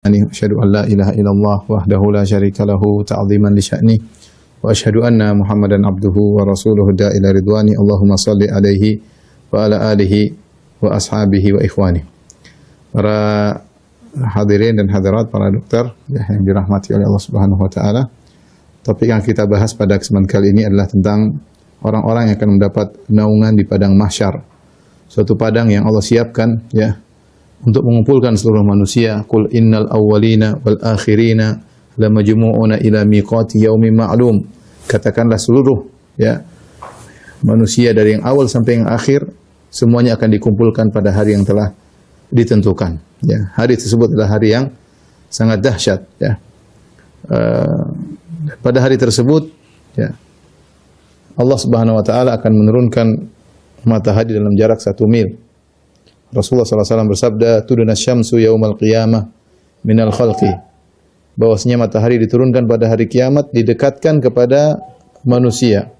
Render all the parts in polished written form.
أشهد أن لا إله إلا الله وحده لا شريك له تعظيما لشأنه وأشهد أن محمدا عبده ورسوله الداعي إلى رضوانه اللهم صل عليه وعلى آله وأصحابه وإخوانه. Para hadirin dan hadirat, para dokter yang dirahmati oleh Allah Subhanahu wa taala. Topik yang kita bahas pada kesempatan kali ini adalah tentang orang-orang yang akan mendapat naungan di padang mahsyar. Suatu padang yang Allah siapkan untuk mengumpulkan seluruh manusia. Qul innal awwalina wal akhirina lamajmu'una ila miqati yaumin ma'lum. Katakanlah seluruh manusia dari yang awal sampai yang akhir semuanya akan dikumpulkan pada hari yang telah ditentukan. Hari tersebut adalah hari yang sangat dahsyat. Pada hari tersebut Allah Subhanahu wa taala akan menurunkan matahari dalam jarak 1 mil. Rasulullah SAW bersabda, "Tuduna syamsu yaumal qiyamah minal khalqi." Bahwasanya matahari diturunkan pada hari kiamat, didekatkan kepada manusia.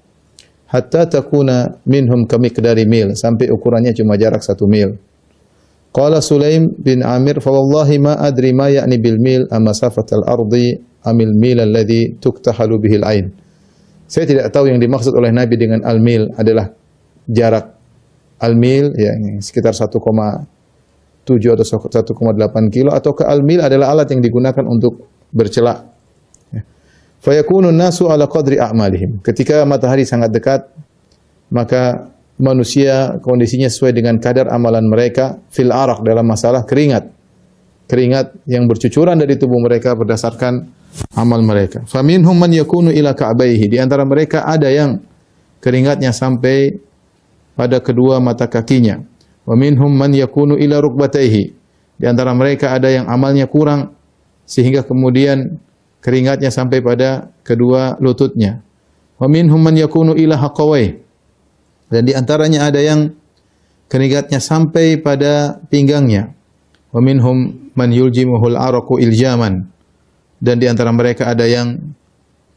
Hatta takuna minhum kamiqdari mil, sampai ukurannya cuma jarak 1 mil. Qala Sulaim bin Amir, "Fa wallahi ma adri ma ya'ni bil mil amma safatal ardi amil mil alladhi tuktahalu bihil ain." Saya tidak tahu yang dimaksud oleh Nabi dengan al-mil adalah jarak al-mil sekitar 1,7 atau 1,8 kilo, atau ke al-mil adalah alat yang digunakan untuk bercelak. Fa yakunu nasu ala qadri a'malihim. Ketika matahari sangat dekat, maka manusia kondisinya sesuai dengan kadar amalan mereka fil araq, dalam masalah keringat. Keringat yang bercucuran dari tubuh mereka berdasarkan amal mereka. Fa minhum man yakunu ila ka'baihi. Di antara mereka ada yang keringatnya sampai pada kedua mata kakinya. Wa minhum man yakunu ila rukbatayhi. Di antara mereka ada yang amalnya kurang sehingga kemudian keringatnya sampai pada kedua lututnya. Wa minhum man yakunu ila haqawai. Dan di antaranya ada yang keringatnya sampai pada pinggangnya. Wa minhum man yuljimuhul araqu iljaman. Dan di antara mereka ada yang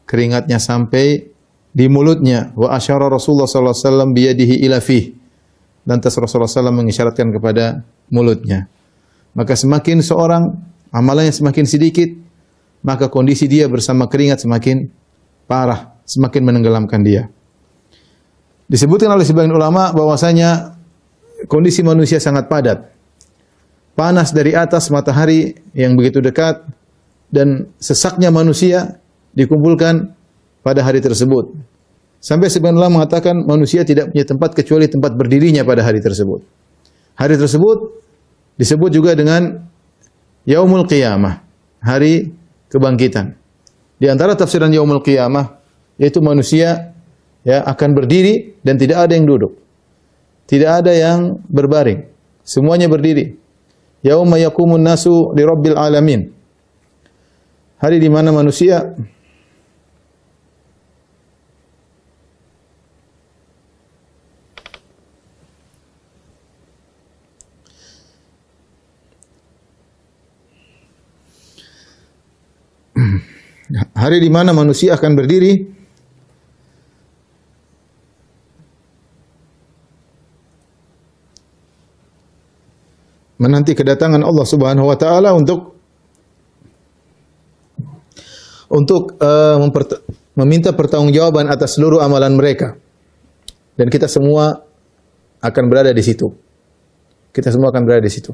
keringatnya sampai di mulutnya. Wa asyara Rasulullah sallallahu alaihi wasallam biyadihi ila fih. Lantas Rasulullah SAW mengisyaratkan kepada mulutnya. Maka semakin seorang amalannya semakin sedikit, maka kondisi dia bersama keringat semakin parah, semakin menenggelamkan dia. Disebutkan oleh sebagian ulama bahwasanya kondisi manusia sangat padat. Panas dari atas matahari yang begitu dekat dan sesaknya manusia dikumpulkan pada hari tersebut. Sampai sebagian ulama mengatakan manusia tidak punya tempat kecuali tempat berdirinya pada hari tersebut. Hari tersebut disebut juga dengan Yaumul Qiyamah, hari kebangkitan. Di antara tafsiran Yaumul Qiyamah yaitu manusia akan berdiri dan tidak ada yang duduk. Tidak ada yang berbaring. Semuanya berdiri. Yauma yaqumun nasu li rabbil alamin. Hari di mana manusia akan berdiri menanti kedatangan Allah Subhanahu wa taala untuk meminta pertanggungjawaban atas seluruh amalan mereka. Dan kita semua akan berada di situ. Kita semua akan berada di situ.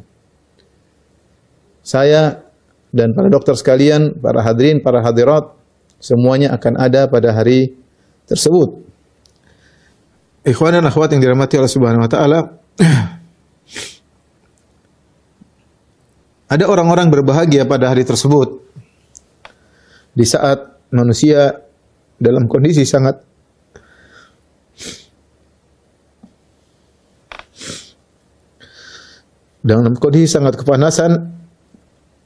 Saya dan para dokter sekalian, para hadirin, para hadirat, semuanya akan ada pada hari tersebut. Ikhwan dan akhwat yang dirahmati Allah Subhanahu wa taala, ada orang-orang berbahagia pada hari tersebut. Di saat manusia dalam kondisi sangat kepanasan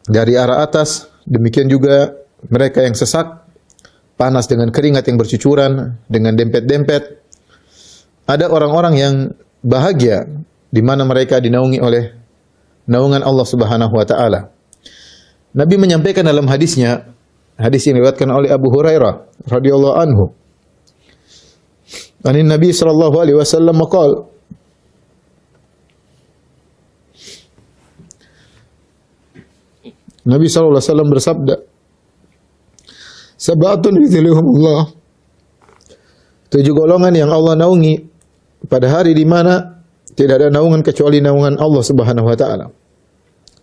dari arah atas, demikian juga mereka yang sesak, panas dengan keringat yang bercucuran, dengan dempet-dempet. Ada orang-orang yang bahagia di mana mereka dinaungi oleh naungan Allah Subhanahu wa taala. Nabi menyampaikan dalam hadisnya, hadis yang diriwayatkan oleh Abu Hurairah radhiyallahu anhu. Nabi sallallahu alaihi wasallam qala, Nabi SAW bersabda, "Sab'atun yudhilluhumullah." 7 golongan yang Allah naungi pada hari di mana tidak ada naungan kecuali naungan Allah Subhanahu wa taala.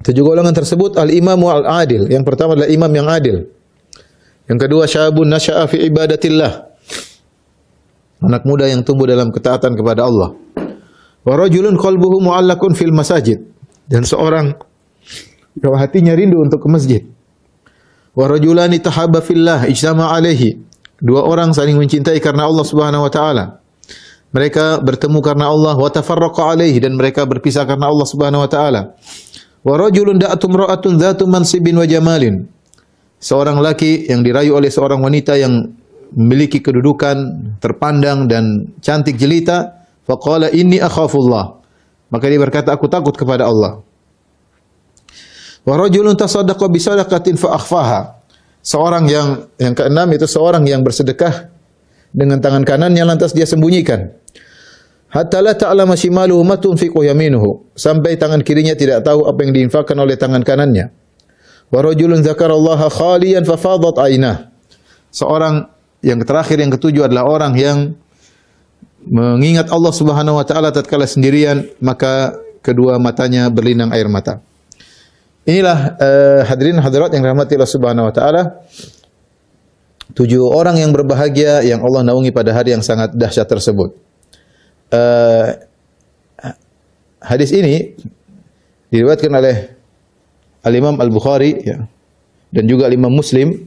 7 golongan tersebut al-imamu al-adil. Yang pertama adalah imam yang adil. Yang kedua syabun nasya'a fi ibadatillah. Anak muda yang tumbuh dalam ketaatan kepada Allah. Wa rajulun qalbuhu mu'allaqun fil masajid. Dan seorang yang hatinya rindu untuk ke masjid. Wa rajulani tahabba fillah ijtama alaihi. 2 orang saling mencintai karena Allah Subhanahu wa taala. Mereka bertemu karena Allah wa tafarraqa alaihi, dan mereka berpisah karena Allah Subhanahu wa taala. Wa rajulun da'atum ra'atun dzatu mansibin wa jamalin. Seorang laki yang dirayu oleh seorang wanita yang memiliki kedudukan terpandang dan cantik jelita, faqala inni akhafullah. Maka dia berkata, aku takut kepada Allah. Wa rajulun tasaddaqa bi sadaqatin fa akhfaha. Seorang yang keenam itu seorang yang bersedekah dengan tangan kanannya lantas dia sembunyikan. Hatta la ta'lama shimaluhu ma tunfiqu yaminuhu. Sampai tangan kirinya tidak tahu apa yang diinfakkan oleh tangan kanannya. Wa rajulun dzakarallaha khaliyan fa fadat aynah. Seorang yang terakhir, yang ketujuh adalah orang yang mengingat Allah Subhanahu wa taala tatkala sendirian, maka kedua matanya berlinang air mata. Inilah hadirin hadirat yang dirahmati Allah Subhanahu wa taala. 7 orang yang berbahagia yang Allah naungi pada hari yang sangat dahsyat tersebut. Hadis ini diriwayatkan oleh Al-Imam Al-Bukhari ya, dan juga Al-Imam Muslim,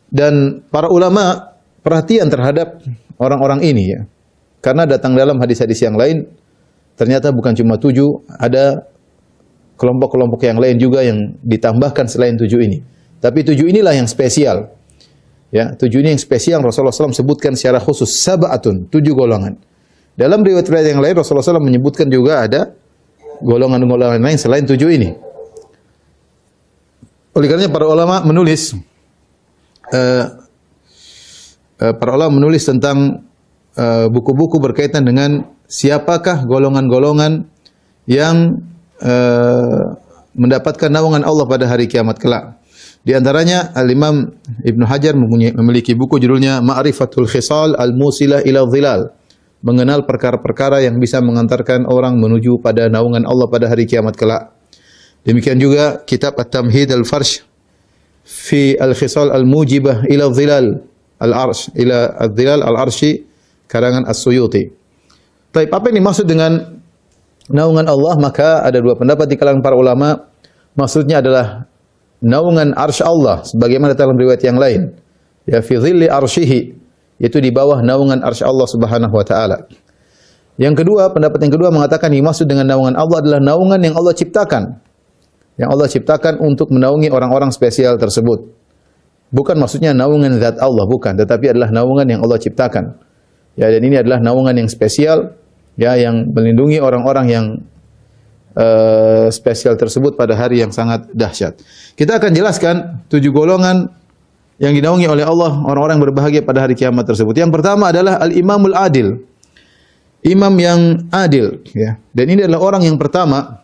dan para ulama perhatian terhadap orang-orang ini ya. Karena datang dalam hadis-hadis yang lain ternyata bukan cuma 7, ada kelompok-kelompok yang lain juga yang ditambahkan selain 7 ini. Tapi 7 inilah yang spesial. Ya, 7 ini yang spesial Rasulullah SAW sebutkan secara khusus, sab'atun, 7 golongan. Dalam riwayat-riwayat yang lain Rasulullah SAW menyebutkan juga ada golongan-golongan lain selain 7 ini. Oleh karenanya para ulama menulis tentang buku-buku berkaitan dengan siapakah golongan-golongan yang mendapatkan naungan Allah pada hari kiamat kelak. Di antaranya Al-Imam Ibnu Hajar memiliki buku judulnya Ma'rifatul Khisal Al-Musilah ila Dhilal, mengenal perkara-perkara yang bisa mengantarkan orang menuju pada naungan Allah pada hari kiamat kelak. Demikian juga kitab At-Tamhid Al-Farsh fi Al-Khisal Al-Mujibah ila Dhilal Al-Arsh ila Al-Dhilal Al-Arshi karangan As-Suyuti. Baik, apa yang dimaksud dengan naungan Allah? Maka ada 2 pendapat di kalangan para ulama. Maksudnya adalah naungan arsy Allah sebagaimana dalam riwayat yang lain. Ya fi dhilli arsyihi, yaitu di bawah naungan arsy Allah Subhanahu wa taala. Yang kedua, pendapat yang kedua mengatakan yang dimaksud dengan naungan Allah adalah naungan yang Allah ciptakan. Yang Allah ciptakan untuk menaungi orang-orang spesial tersebut. Bukan maksudnya naungan zat Allah, bukan, tetapi adalah naungan yang Allah ciptakan. Ya, dan ini adalah naungan yang spesial ya, yang melindungi orang-orang yang spesial tersebut pada hari yang sangat dahsyat. Kita akan jelaskan 7 golongan yang dinaungi oleh Allah, orang-orang yang berbahagia pada hari kiamat tersebut. Yang pertama adalah al-imamul adil. Imam yang adil ya. Dan ini adalah orang yang pertama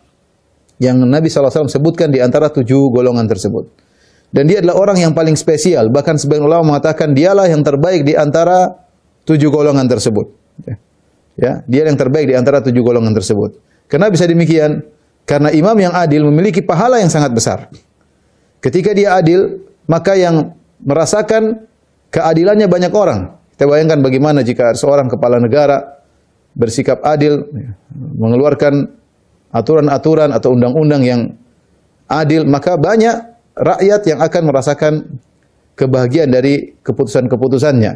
yang Nabi SAW sebutkan di antara 7 golongan tersebut. Dan dia adalah orang yang paling spesial. Bahkan sebagian ulama mengatakan dialah yang terbaik di antara 7 golongan tersebut. Ya, dia yang terbaik di antara 7 golongan tersebut. Kenapa bisa demikian? Karena imam yang adil memiliki pahala yang sangat besar. Ketika dia adil, maka yang merasakan keadilannya banyak orang. Kita bayangkan bagaimana jika seorang kepala negara bersikap adil, mengeluarkan aturan-aturan atau undang-undang yang adil, maka banyak rakyat yang akan merasakan kebahagiaan dari keputusan-keputusannya.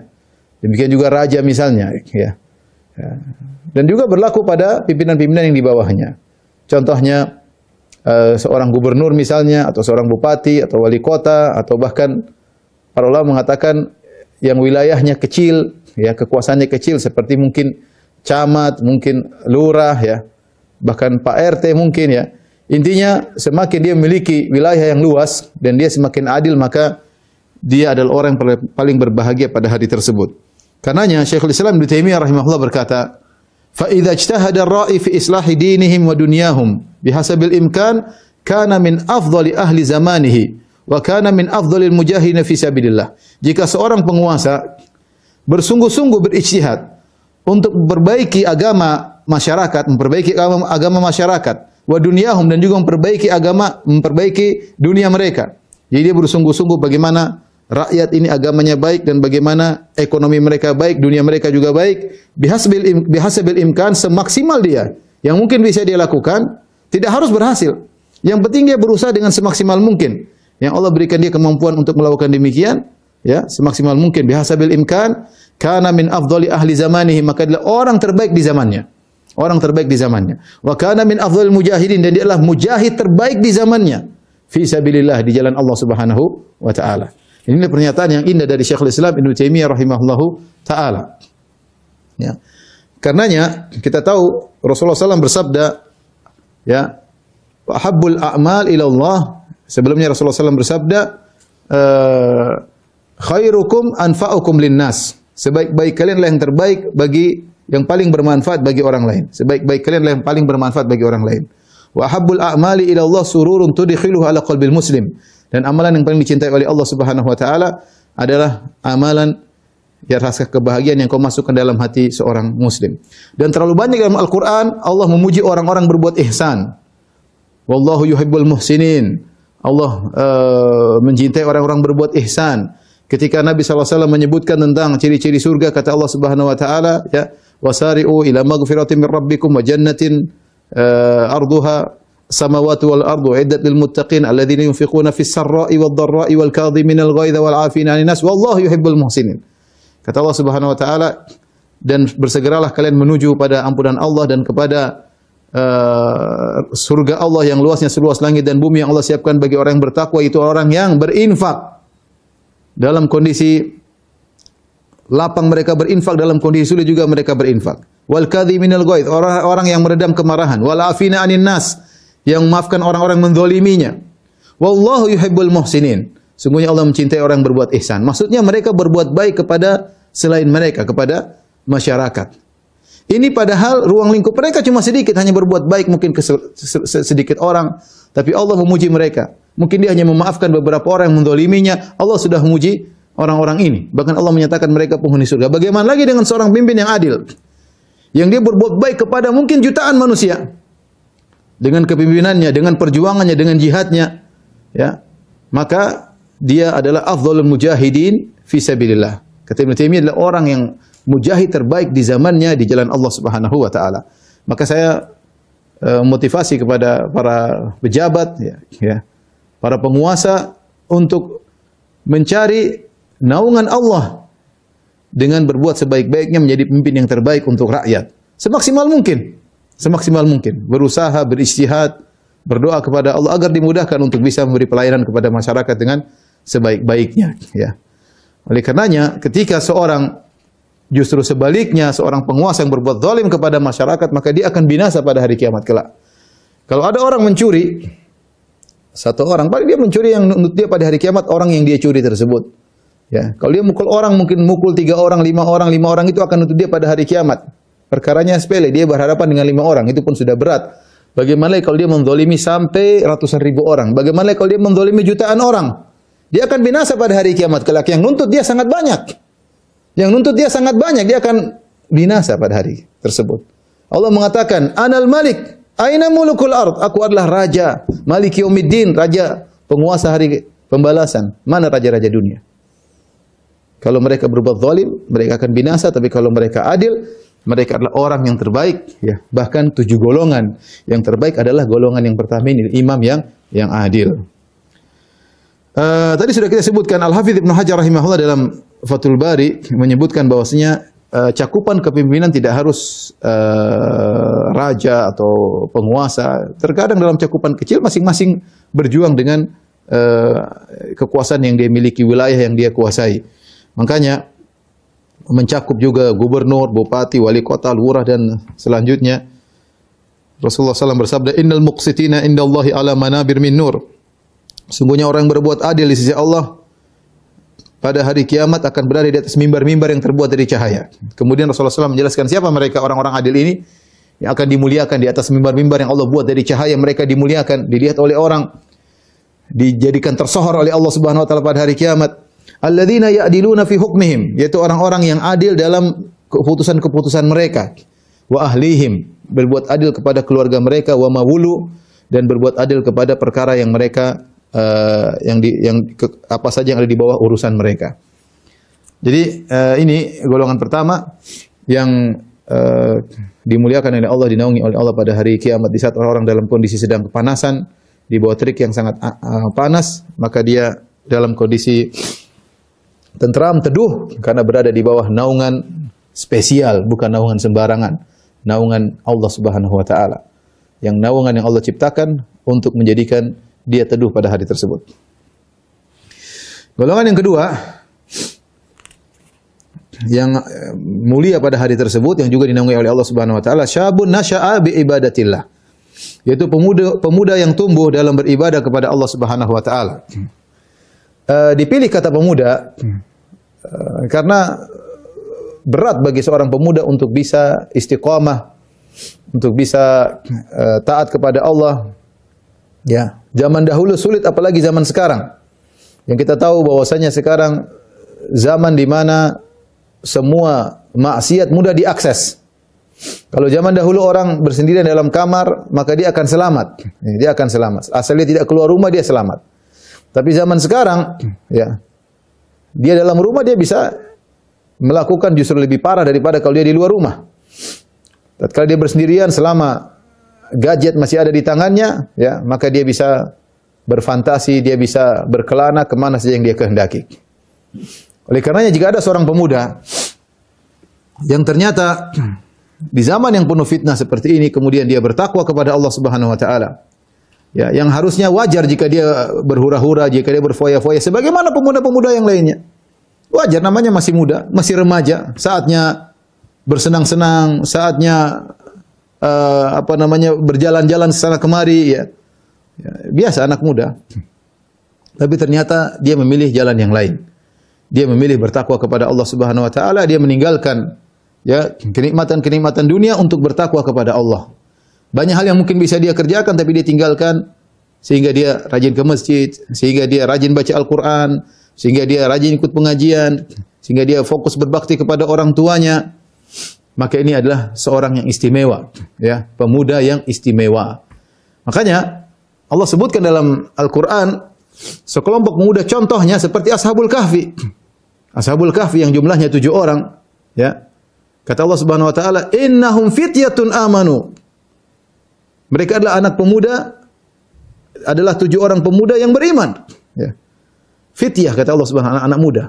Demikian juga raja misalnya, ya. Dan juga berlaku pada pimpinan-pimpinan yang di bawahnya. Contohnya seorang gubernur misalnya, atau seorang bupati, atau wali kota, atau bahkan para ulama mengatakan yang wilayahnya kecil, ya, kekuasaannya kecil, seperti mungkin camat, mungkin lurah, ya, bahkan Pak RT mungkin, ya. Intinya semakin dia memiliki wilayah yang luas dan dia semakin adil, maka dia adalah orang yang paling berbahagia pada hari tersebut. Karenanya Syekhul Islam Ibnu Taimiyah rahimahullah berkata, "Fa idza ijtahada ar-ra'i fi islahi dinihim wa dunyahum bihasabil imkan kana min afdhali ahli zamanihi wa kana min afdhalil mujahidin fi sabilillah. Jika seorang penguasa bersungguh-sungguh berijtihad untuk memperbaiki agama masyarakat, memperbaiki agama masyarakat, wa dunyahum, dan juga memperbaiki dunia mereka. Jadi dia bersungguh-sungguh bagaimana rakyat ini agamanya baik dan bagaimana ekonomi mereka baik, dunia mereka juga baik. Bihasabil imkan, semaksimal dia yang mungkin bisa dia lakukan, tidak harus berhasil. Yang penting dia berusaha dengan semaksimal mungkin. Yang Allah berikan dia kemampuan untuk melakukan demikian, ya, semaksimal mungkin. Bihasabil imkan, kana min afdhali ahli zamanihi, maka adalah orang terbaik di zamannya. Orang terbaik di zamannya. Wa kana min afdhalil mujahidin, dan dia adalah mujahid terbaik di zamannya. Fi sabilillah, di jalan Allah Subhanahu wa taala. Ini pernyataan yang indah dari Syekhul Islam Ibnu Taimiyah rahimahullahu taala. Ya. Karenanya kita tahu Rasulullah SAW bersabda, ya, habbul a'mal ila Allah. Sebelumnya Rasulullah SAW bersabda, khairukum anfa'ukum linnas. Sebaik-baik kalian adalah yang terbaik yang paling bermanfaat bagi orang lain. Sebaik-baik kalian adalah yang paling bermanfaat bagi orang lain. Wa habbul a'mali ila Allah sururun tudkhiluhu ala qalbil muslim. Dan amalan yang paling dicintai oleh Allah Subhanahu wa taala adalah amalan ya rasa kebahagiaan yang kau masukkan dalam hati seorang muslim. Dan terlalu banyak dalam Al-Qur'an Allah memuji orang-orang berbuat ihsan. Wallahu yuhibbul muhsinin. Allah mencintai orang-orang berbuat ihsan. Ketika Nabi SAW menyebutkan tentang ciri-ciri surga, kata Allah Subhanahu wa taala, ya, wasari'u ila maghfiratin min rabbikum wa jannatin arduha samawati wal ardu iddat lil muttaqin alladzina yunfiquna fis sarra'i wad dharra'i wal kadhiminal ghaidha wal 'afina 'anil nas wallahu yuhibbul muhsinin. Kata Allah Subhanahu wa taala, dan bersegeralah kalian menuju pada ampunan Allah dan kepada surga Allah yang luasnya seluas langit dan bumi, yang Allah siapkan bagi orang yang bertakwa, itu orang yang berinfak dalam kondisi lapang, mereka berinfak, dalam kondisi sulit juga mereka berinfak. Wal kadhiminal ghaidh, orang yang meredam kemarahan. Wal 'afina 'anil nas, yang memaafkan orang-orang menzaliminya. Wallahu yuhibbul muhsinin, sungguhnya Allah mencintai orang yang berbuat ihsan. Maksudnya mereka berbuat baik kepada selain mereka, kepada masyarakat. Ini padahal ruang lingkup mereka cuma sedikit, hanya berbuat baik mungkin ke sedikit orang, tapi Allah memuji mereka. Mungkin dia hanya memaafkan beberapa orang yang menzaliminya, Allah sudah memuji orang-orang ini. Bahkan Allah menyatakan mereka penghuni surga. Bagaimana lagi dengan seorang pimpin yang adil, yang dia berbuat baik kepada mungkin jutaan manusia, dengan kepemimpinannya, dengan perjuangannya, dengan jihadnya, ya, maka dia adalah afdhalul mujahidin fi sabilillah. Kata Ibnu Taimiyah, adalah orang yang mujahid terbaik di zamannya di jalan Allah Subhanahu wa taala. Maka saya motivasi kepada para pejabat, ya, para penguasa untuk mencari naungan Allah dengan berbuat sebaik-baiknya, menjadi pemimpin yang terbaik untuk rakyat. Semaksimal mungkin. Semaksimal mungkin. Berusaha, berijtihad, berdoa kepada Allah agar dimudahkan untuk bisa memberi pelayanan kepada masyarakat dengan sebaik-baiknya. Ya. Oleh karenanya, ketika justru sebaliknya, seorang penguasa yang berbuat zalim kepada masyarakat, maka dia akan binasa pada hari kiamat kelak. Kalau ada orang mencuri, satu orang, paling dia mencuri, yang menuntut dia pada hari kiamat orang yang dia curi tersebut. Ya, kalau dia mukul orang, mungkin mukul 3 orang, 5 orang itu akan menuntut dia pada hari kiamat. Perkaranya sepele, dia berhadapan dengan 5 orang, itu pun sudah berat. Bagaimana kalau dia menzalimi sampai ratusan ribu orang? Bagaimana kalau dia menzalimi jutaan orang? Dia akan binasa pada hari kiamat kelak. Yang nuntut dia sangat banyak. Dia akan binasa pada hari tersebut. Allah mengatakan, Anal Malik, aina mulukul ard? Aku adalah raja, Malik Yaumiddin, raja penguasa hari pembalasan. Mana raja-raja dunia? Kalau mereka berbuat zalim, mereka akan binasa. Tapi kalau mereka adil, mereka adalah orang yang terbaik. Ya, bahkan 7 golongan. Yang terbaik adalah golongan yang pertama ini, imam yang adil. Tadi sudah kita sebutkan, Al-Hafidz Ibnu Hajar rahimahullah dalam Fathul Bari menyebutkan bahwasanya cakupan kepemimpinan tidak harus raja atau penguasa. Terkadang dalam cakupan kecil masing-masing berjuang dengan kekuasaan yang dia miliki, wilayah yang dia kuasai. Makanya mencakup juga gubernur, bupati, wali kota, lurah dan selanjutnya. Rasulullah SAW bersabda, Innal muqsitina indallahi ala manabir min nur. Sungguhnya orang yang berbuat adil di sisi Allah pada hari kiamat akan berada di atas mimbar-mimbar yang terbuat dari cahaya. Kemudian Rasulullah SAW menjelaskan siapa mereka orang-orang adil ini. yang akan dimuliakan di atas mimbar-mimbar yang Allah buat dari cahaya, mereka dimuliakan, dilihat oleh orang, dijadikan tersohor oleh Allah Subhanahu wa taala pada hari kiamat. Alladzina ya'diluna fi hukmihim, yaitu orang-orang yang adil dalam keputusan-keputusan mereka. Wa ahlihim, berbuat adil kepada keluarga mereka, wa mawulu, dan berbuat adil kepada perkara yang mereka apa saja yang ada di bawah urusan mereka. Jadi ini golongan pertama yang dimuliakan oleh Allah, dinaungi oleh Allah pada hari kiamat. Di saat orang-orang dalam kondisi sedang kepanasan, di bawah terik yang sangat panas, maka dia dalam kondisi tentram, teduh, karena berada di bawah naungan spesial, bukan naungan sembarangan, naungan Allah Subhanahu wa taala. Yang naungan yang Allah ciptakan untuk menjadikan dia teduh pada hari tersebut. Golongan yang kedua yang mulia pada hari tersebut, yang juga dinaungi oleh Allah Subhanahu wa taala, syabun nasya'a bi ibadatillah, yaitu pemuda yang tumbuh dalam beribadah kepada Allah Subhanahu wa taala. Dipilih kata pemuda karena berat bagi seorang pemuda untuk bisa istiqamah, untuk bisa taat kepada Allah. Ya, zaman dahulu sulit, apalagi zaman sekarang. Yang kita tahu bahwasanya sekarang zaman di mana semua maksiat mudah diakses. Kalau zaman dahulu orang bersendirian dalam kamar, maka dia akan selamat. Dia akan selamat. Asal dia tidak keluar rumah, dia selamat. Tapi zaman sekarang, ya, dia dalam rumah dia bisa melakukan justru lebih parah daripada kalau dia di luar rumah. Tatkala dia bersendirian, selama gadget masih ada di tangannya, ya, maka dia bisa berfantasi, dia bisa berkelana kemana saja yang dia kehendaki. Oleh karenanya, jika ada seorang pemuda yang ternyata di zaman yang penuh fitnah seperti ini, kemudian dia bertakwa kepada Allah Subhanahu wa taala, ya, yang harusnya wajar jika dia berhura-hura, jika dia berfoya-foya sebagaimana pemuda-pemuda yang lainnya. Wajar, namanya masih muda, masih remaja, saatnya bersenang-senang, saatnya berjalan-jalan sana kemari, ya. Ya, biasa anak muda. Tapi ternyata dia memilih jalan yang lain. Dia memilih bertakwa kepada Allah Subhanahu wa taala, dia meninggalkan, ya, kenikmatan-kenikmatan dunia untuk bertakwa kepada Allah. Banyak hal yang mungkin bisa dia kerjakan tapi dia tinggalkan, sehingga dia rajin ke masjid, sehingga dia rajin baca Al-Qur'an, sehingga dia rajin ikut pengajian, sehingga dia fokus berbakti kepada orang tuanya. Maka ini adalah seorang yang istimewa, ya, pemuda yang istimewa. Makanya Allah sebutkan dalam Al-Qur'an sekelompok pemuda contohnya seperti Ashabul Kahfi. Ashabul Kahfi yang jumlahnya 7 orang, ya. Kata Allah Subhanahu wa taala, "Innahum fityatun amanu." Mereka adalah anak pemuda, adalah 7 orang pemuda yang beriman, ya. Fityah kata Allah Subhanahu wa taala, anak muda.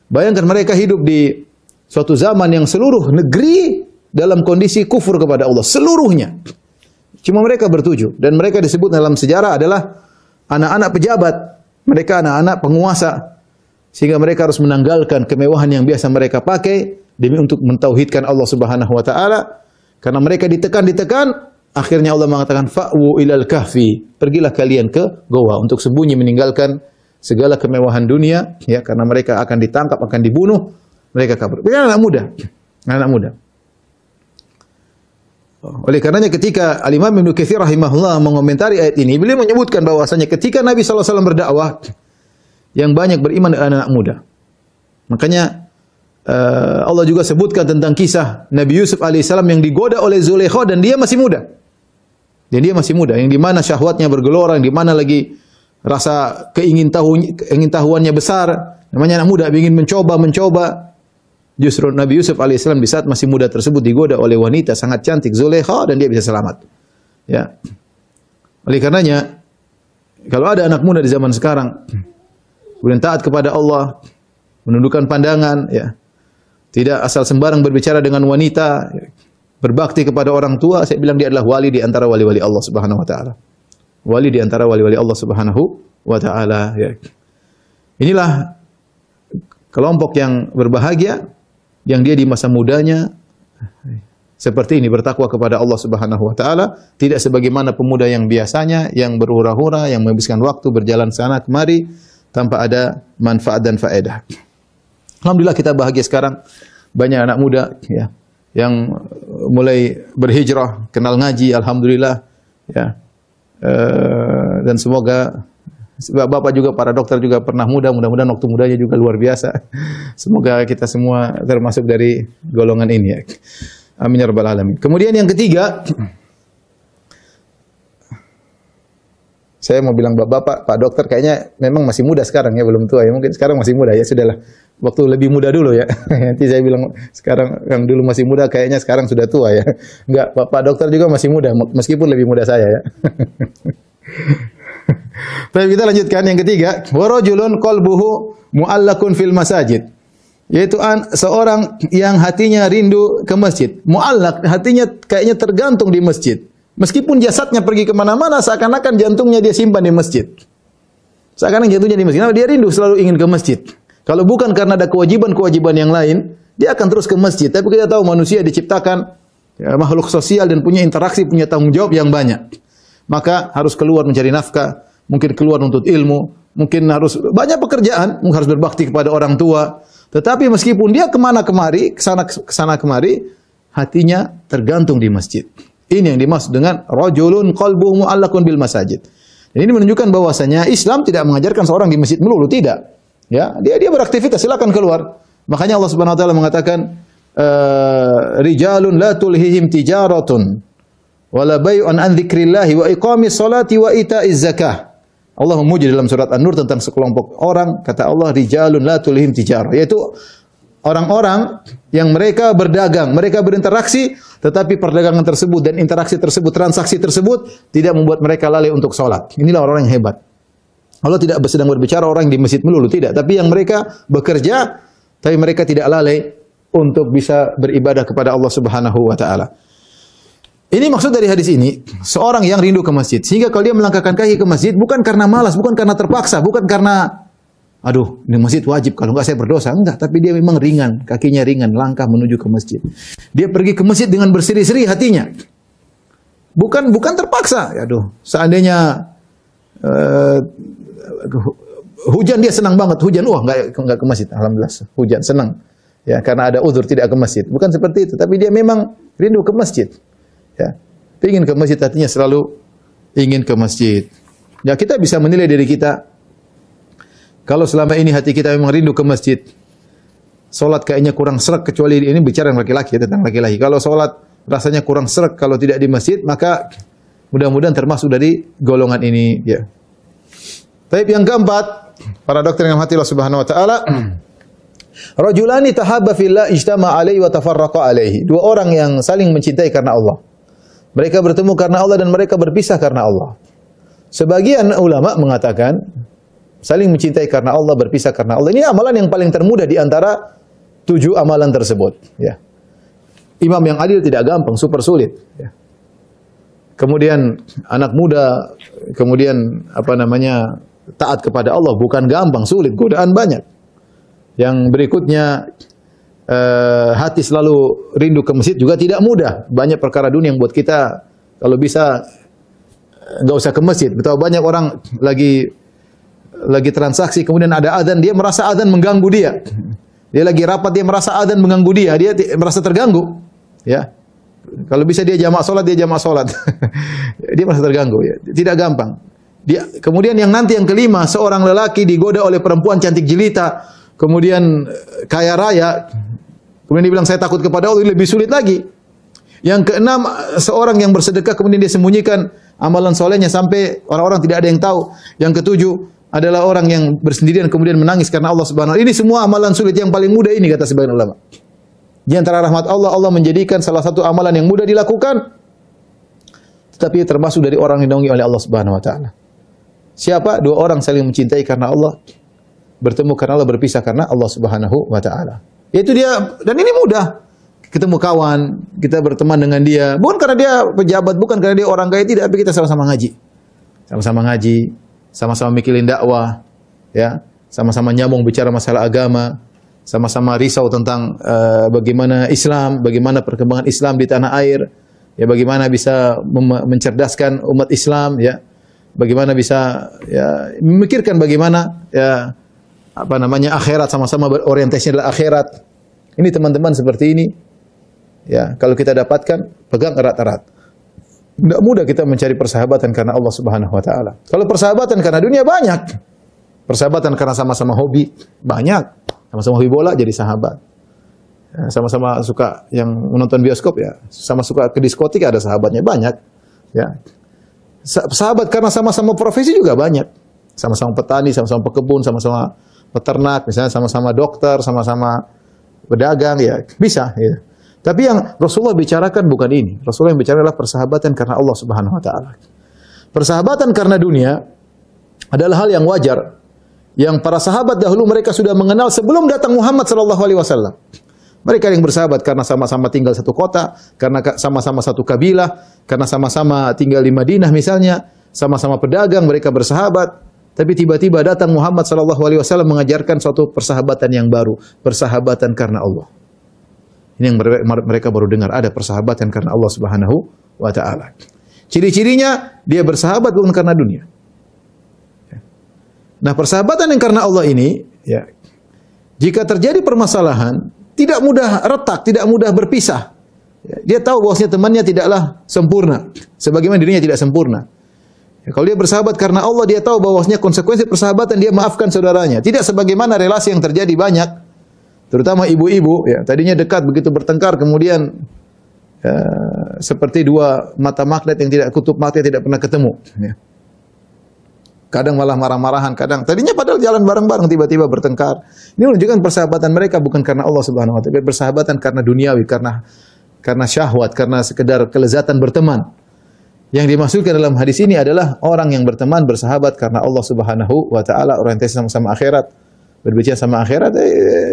Bayangkan mereka hidup di suatu zaman yang seluruh negeri dalam kondisi kufur kepada Allah, seluruhnya. Cuma mereka ber-7, dan mereka disebut dalam sejarah adalah anak-anak pejabat, mereka anak-anak penguasa, sehingga mereka harus menanggalkan kemewahan yang biasa mereka pakai demi untuk mentauhidkan Allah Subhanahu wa taala. Karena mereka ditekan, akhirnya Allah mengatakan fa'wu ilal kahfi, pergilah kalian ke goa untuk sembunyi, meninggalkan segala kemewahan dunia, ya, karena mereka akan ditangkap, akan dibunuh, mereka kabur. Mereka anak muda, anak muda. Oleh karenanya ketika Al-Imam Ibnu Katsir rahimahullah mengomentari ayat ini, beliau menyebutkan bahwasanya ketika Nabi SAW berdakwah, yang banyak beriman adalah anak muda. Makanya Allah juga sebutkan tentang kisah Nabi Yusuf alaihissalam yang digoda oleh Zulaikha dan dia masih muda. Dan dia masih muda, yang di mana syahwatnya bergelora, yang di mana lagi rasa keingintahuannya besar, namanya anak muda, ingin mencoba. Justru Nabi Yusuf alaihissalam di saat masih muda tersebut digoda oleh wanita sangat cantik Zulaikha dan dia bisa selamat. Ya. Oleh karenanya, kalau ada anak muda di zaman sekarang kemudian taat kepada Allah, menundukkan pandangan, ya, tidak asal sembarang berbicara dengan wanita, berbakti kepada orang tua, saya bilang dia adalah wali di antara wali-wali Allah Subhanahu wa taala. Wali di antara wali-wali Allah Subhanahu wa taala, ya. Inilah kelompok yang berbahagia, yang dia di masa mudanya seperti ini, bertakwa kepada Allah Subhanahu wa taala, tidak sebagaimana pemuda yang biasanya yang berhura-hura, yang menghabiskan waktu berjalan sana kemari tanpa ada manfaat dan faedah. Alhamdulillah kita bahagia sekarang, banyak anak muda, ya, yang mulai berhijrah, kenal ngaji, alhamdulillah, ya. Dan semoga Bapak juga, para dokter juga pernah mudah-mudahan waktu mudanya juga luar biasa. Semoga kita semua termasuk dari golongan ini ya. Amin ya rabbal alamin. Kemudian yang ketiga, saya mau bilang Bapak, Pak Dokter kayaknya memang masih muda sekarang ya, belum tua ya. Mungkin sekarang masih muda ya, sudahlah. Waktu lebih muda dulu ya. Nanti saya bilang sekarang yang dulu masih muda kayaknya sekarang sudah tua ya. Enggak, Pak Dokter juga masih muda meskipun lebih muda saya ya. Baik, kita lanjutkan yang ketiga, wa rajulun qalbuhu mu'allakun fil masajid. Yaitu seorang yang hatinya rindu ke masjid. Mu'allak, hatinya kayaknya tergantung di masjid. Meskipun jasadnya pergi kemana-mana, seakan-akan jantungnya dia simpan di masjid. Seakan-akan jantungnya di masjid. Nah, dia rindu selalu ingin ke masjid. Kalau bukan karena ada kewajiban-kewajiban yang lain, dia akan terus ke masjid. Tapi kita tahu manusia diciptakan ya, makhluk sosial dan punya interaksi, punya tanggung jawab yang banyak. Maka harus keluar mencari nafkah, mungkin keluar untuk ilmu, mungkin harus banyak pekerjaan, mungkin harus berbakti kepada orang tua. Tetapi meskipun dia kemana kemari, kesana kemari, hatinya tergantung di masjid. Ini yang dimaksud dengan rajulun qalbuhu mu'allaqun bil masajid. Dan ini menunjukkan bahwasanya Islam tidak mengajarkan seorang di masjid melulu, tidak. Ya, dia beraktivitas, silakan keluar. Makanya Allah Subhanahu wa taala mengatakan rijalun la tulhihim tijaratun wala bai'un an dzikrillah wa iqamis salati wa ita'iz zakah. Allah memuji dalam surat An-Nur tentang sekelompok orang, kata Allah rijalun la tulhihim tijarah, yaitu orang-orang yang mereka berdagang, mereka berinteraksi, tetapi perdagangan tersebut dan interaksi tersebut, transaksi tersebut tidak membuat mereka lalai untuk salat. Inilah orang yang hebat. Allah tidak sedang berbicara orang di masjid melulu, tidak. Tapi yang mereka bekerja, tapi mereka tidak lalai untuk bisa beribadah kepada Allah Subhanahu wa taala. Ini maksud dari hadis ini, seorang yang rindu ke masjid. Sehingga kalau dia melangkahkan kaki ke masjid, bukan karena malas, bukan karena terpaksa, bukan karena, aduh, ini masjid wajib, kalau enggak saya berdosa. Enggak, tapi dia memang ringan, kakinya ringan, langkah menuju ke masjid. Dia pergi ke masjid dengan berseri-seri hatinya. Bukan terpaksa. Aduh, seandainya hujan dia senang banget, hujan, enggak ke masjid, alhamdulillah, hujan, senang. Ya, karena ada uzur tidak ke masjid. Bukan seperti itu, tapi dia memang rindu ke masjid. Ya, ingin ke masjid, artinya selalu ingin ke masjid. Ya, kita bisa menilai diri kita. Kalau selama ini hati kita memang rindu ke masjid, solat kayaknya kurang sreg, kecuali ini bicara yang laki-laki, tentang laki-laki. Kalau solat rasanya kurang sreg kalau tidak di masjid, maka mudah-mudahan termasuk dari golongan ini. Ya. Tapi yang keempat, para dokter yang hati Allah Subhanahu Wa Taala, rajulani tahabba fillah ijtama alaihi wa tafarraqa alaihi. Dua orang yang saling mencintai karena Allah. Mereka bertemu karena Allah dan mereka berpisah karena Allah. Sebagian ulama mengatakan saling mencintai karena Allah, berpisah karena Allah. Ini amalan yang paling termudah di antara 7 amalan tersebut. Ya. Imam yang adil tidak gampang, super sulit. Ya. Kemudian anak muda, kemudian taat kepada Allah bukan gampang, sulit, godaan banyak. Yang berikutnya hati selalu rindu ke masjid juga tidak mudah. Banyak perkara dunia yang buat kita kalau bisa nggak usah ke masjid. Betapa banyak orang lagi transaksi, kemudian ada adzan, dia merasa adzan mengganggu dia. Dia lagi rapat, dia merasa adzan mengganggu dia merasa terganggu. Ya, kalau bisa dia jamak solat, dia jamak solat. Dia merasa terganggu. Ya, tidak gampang. Kemudian yang kelima, seorang lelaki digoda oleh perempuan cantik jelita, kemudian kaya raya, kemudian dia bilang saya takut kepada Allah, lebih sulit lagi. Yang keenam, seorang yang bersedekah kemudian dia sembunyikan amalan solehnya sampai orang-orang tidak ada yang tahu. Yang ketujuh adalah orang yang bersendirian kemudian menangis karena Allah Subhanahu wa taala. Ini semua amalan sulit, yang paling mudah ini kata sebagian ulama. Di antara rahmat Allah, Allah menjadikan salah satu amalan yang mudah dilakukan, tetapi termasuk dari orang yang dinaungi oleh Allah Subhanahu wa taala. Siapa? 2 orang saling mencintai karena Allah, bertemu karena Allah, berpisah karena Allah Subhanahu wa taala. Yaitu dia, dan ini mudah. Ketemu kawan, kita berteman dengan dia, bukan karena dia pejabat, bukan karena dia orang kaya, tidak, tapi kita sama-sama ngaji. Sama-sama ngaji, sama-sama mikirin dakwah, ya, sama-sama nyambung bicara masalah agama, sama-sama risau tentang bagaimana Islam, bagaimana perkembangan Islam di tanah air, ya, bagaimana bisa mencerdaskan umat Islam, ya, bagaimana bisa ya memikirkan bagaimana ya akhirat, sama-sama berorientasinya adalah akhirat. Ini teman-teman seperti ini ya, kalau kita dapatkan, pegang erat-erat. Tidak mudah kita mencari persahabatan karena Allah Subhanahu wa taala. Kalau persahabatan karena dunia banyak. Persahabatan karena sama-sama hobi banyak. Sama-sama hobi bola jadi sahabat. Ya, sama-sama suka yang menonton bioskop ya, sama suka ke diskotik ada sahabatnya banyak. Ya. Sahabat karena sama-sama profesi juga banyak. Sama-sama petani, sama-sama pekebun, sama-sama peternak, misalnya sama-sama dokter, sama-sama pedagang ya, bisa ya. Tapi yang Rasulullah bicarakan bukan ini. Rasulullah yang bicara adalah persahabatan karena Allah Subhanahu wa taala. Persahabatan karena dunia adalah hal yang wajar. Yang para sahabat dahulu mereka sudah mengenal sebelum datang Muhammad sallallahu alaihi wasallam. Mereka yang bersahabat karena sama-sama tinggal satu kota, karena sama-sama satu kabilah, karena sama-sama tinggal di Madinah misalnya, sama-sama pedagang, mereka bersahabat. Tapi tiba-tiba datang Muhammad sallallahu alaihi wasallam mengajarkan suatu persahabatan yang baru, persahabatan karena Allah. Ini yang mereka baru dengar, ada persahabatan karena Allah Subhanahu wa taala. Ciri-cirinya dia bersahabat bukan karena dunia. Nah, persahabatan yang karena Allah ini, ya, jika terjadi permasalahan, tidak mudah retak, tidak mudah berpisah. Dia tahu bahwasanya temannya tidaklah sempurna, sebagaimana dirinya tidak sempurna. Ya, kalau dia bersahabat karena Allah, dia tahu bahwasanya konsekuensi persahabatan dia maafkan saudaranya. Tidak sebagaimana relasi yang terjadi banyak. Terutama ibu-ibu, ya, tadinya dekat begitu bertengkar, kemudian seperti dua mata magnet yang tidak kutub mata tidak pernah ketemu. Ya. Kadang malah marah-marahan, kadang tadinya padahal jalan bareng-bareng tiba-tiba bertengkar. Ini menunjukkan persahabatan mereka bukan karena Allah Subhanahu wa taala, persahabatan karena duniawi, karena syahwat, karena sekedar kelezatan berteman. Yang dimaksudkan dalam hadis ini adalah orang yang berteman bersahabat karena Allah Subhanahu wa taala, orientasi sama-sama akhirat. Berbicara sama akhirat,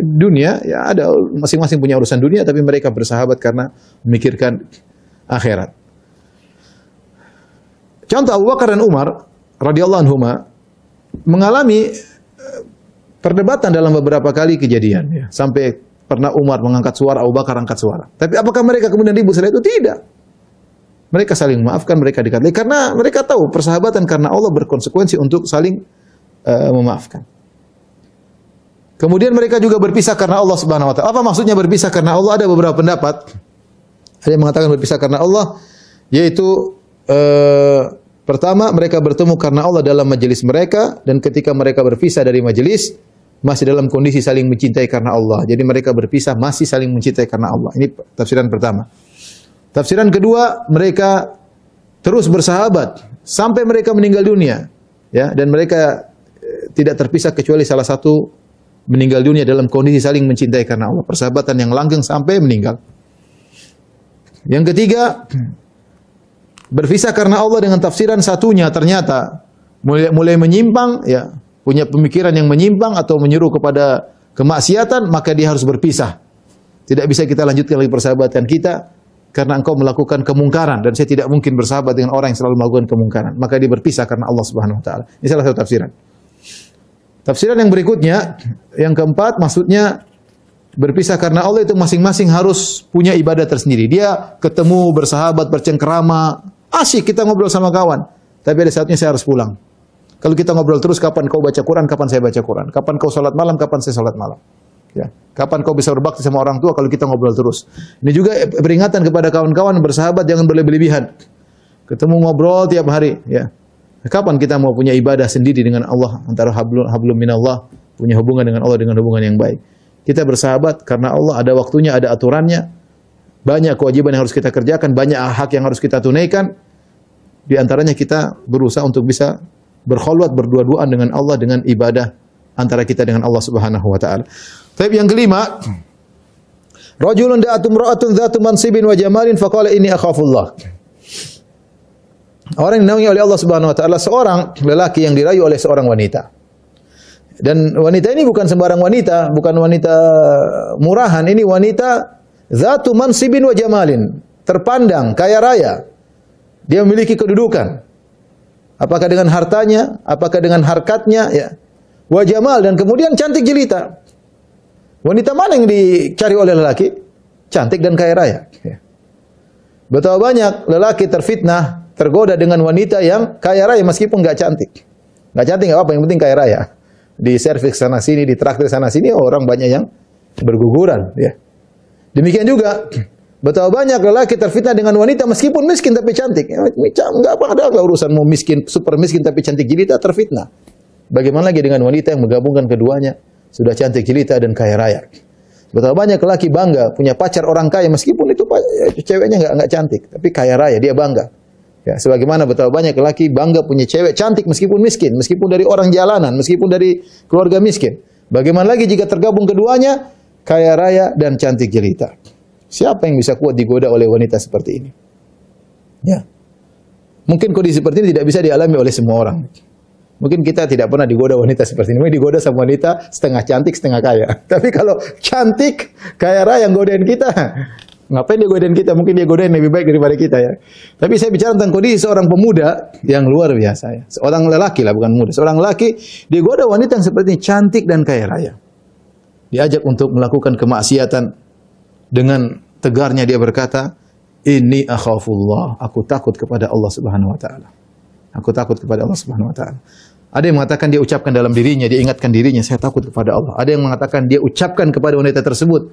dunia ya ada, masing-masing punya urusan dunia, tapi mereka bersahabat karena memikirkan akhirat. Contoh Abu Bakar dan Umar radhiyallahu anhuma mengalami perdebatan dalam beberapa kali kejadian, ya. Sampai pernah Umar mengangkat suara, Abu Bakar angkat suara. Tapi apakah mereka kemudian ribut setelah itu? Tidak. Mereka saling memaafkan, mereka dekat. Karena mereka tahu persahabatan karena Allah berkonsekuensi untuk saling memaafkan. Kemudian mereka juga berpisah karena Allah Subhanahu wa taala. Apa maksudnya berpisah karena Allah? Ada beberapa pendapat. Ada yang mengatakan berpisah karena Allah, yaitu pertama mereka bertemu karena Allah dalam majelis mereka, dan ketika mereka berpisah dari majelis masih dalam kondisi saling mencintai karena Allah. Jadi mereka berpisah masih saling mencintai karena Allah. Ini tafsiran pertama. Tafsiran kedua, mereka terus bersahabat sampai mereka meninggal dunia, ya, dan mereka tidak terpisah kecuali salah satu meninggal dunia dalam kondisi saling mencintai karena Allah. Persahabatan yang langgeng sampai meninggal. Yang ketiga, berpisah karena Allah dengan tafsiran satunya ternyata mulai menyimpang, ya, punya pemikiran yang menyimpang atau menyuruh kepada kemaksiatan, maka dia harus berpisah. Tidak bisa kita lanjutkan lagi persahabatan kita karena engkau melakukan kemungkaran, dan saya tidak mungkin bersahabat dengan orang yang selalu melakukan kemungkaran. Maka dia berpisah karena Allah Subhanahu wa taala. Ini salah satu tafsiran. Tafsiran yang berikutnya, yang keempat, maksudnya berpisah karena Allah itu masing-masing harus punya ibadah tersendiri. Dia ketemu, bersahabat, bercengkerama, asyik kita ngobrol sama kawan. Tapi ada saatnya saya harus pulang. Kalau kita ngobrol terus, kapan kau baca Quran, kapan saya baca Quran. Kapan kau salat malam, kapan saya salat malam. Ya. Kapan kau bisa berbakti sama orang tua kalau kita ngobrol terus. Ini juga peringatan kepada kawan-kawan bersahabat, jangan berlebihan. Ketemu ngobrol tiap hari, ya. Kapan kita mau punya ibadah sendiri dengan Allah, antara hablum minallah, punya hubungan dengan Allah dengan hubungan yang baik. Kita bersahabat karena Allah, ada waktunya, ada aturannya. Banyak kewajiban yang harus kita kerjakan, banyak hak yang harus kita tunaikan. Di antaranya kita berusaha untuk bisa berkhulwat, berdua-duaan dengan Allah dengan ibadah antara kita dengan Allah Subhanahu wa taala. Tapi yang kelima, rajulun da'atu imra'atun dzatu mansibin wa jamalin faqala inni akhafullah. Orang yang dinaungi oleh Allah Subhanahu wa taala, seorang lelaki yang dirayu oleh seorang wanita. Dan wanita ini bukan sembarang wanita, bukan wanita murahan, ini wanita dzatu mansibin wa jamalin, terpandang, kaya raya. Dia memiliki kedudukan. Apakah dengan hartanya, apakah dengan harkatnya, ya. Wa jamal, dan kemudian cantik jelita. Wanita mana yang dicari oleh lelaki? Cantik dan kaya raya. Ya. Betapa banyak lelaki terfitnah, tergoda dengan wanita yang kaya raya meskipun enggak cantik. Enggak cantik enggak apa, yang penting kaya raya. Di servis sana sini, di traktir sana sini, orang banyak yang berguguran, ya. Demikian juga Betapa banyak lelaki terfitnah dengan wanita meskipun miskin tapi cantik. Enggak ada urusan mau miskin, super miskin tapi cantik jelita terfitnah. Bagaimana lagi dengan wanita yang menggabungkan keduanya, sudah cantik jelita dan kaya raya. Betapa banyak lelaki bangga punya pacar orang kaya meskipun itu ceweknya enggak cantik, tapi kaya raya, dia bangga. Ya, sebagaimana betapa banyak lelaki bangga punya cewek cantik meskipun miskin, meskipun dari orang jalanan, meskipun dari keluarga miskin. Bagaimana lagi jika tergabung keduanya, kaya raya dan cantik jelita. Siapa yang bisa kuat digoda oleh wanita seperti ini? Ya. Mungkin kondisi seperti ini tidak bisa dialami oleh semua orang. Mungkin kita tidak pernah digoda wanita seperti ini. Mungkin digoda sama wanita setengah cantik, setengah kaya. Tapi kalau cantik, kaya raya yang godain kita, ngapain dia godain kita? Mungkin dia godain lebih baik daripada kita ya. Tapi saya bicara tentang kondisi seorang pemuda yang luar biasa ya. Seorang lelaki lah, bukan muda. Seorang lelaki digoda wanita yang seperti ini, cantik dan kaya raya. Diajak untuk melakukan kemaksiatan. Dengan tegarnya dia berkata, "Inni akhafullah." Aku takut kepada Allah Subhanahu wa taala. Aku takut kepada Allah Subhanahu wa taala. Ada yang mengatakan dia ucapkan dalam dirinya, dia ingatkan dirinya, saya takut kepada Allah. Ada yang mengatakan dia ucapkan kepada wanita tersebut,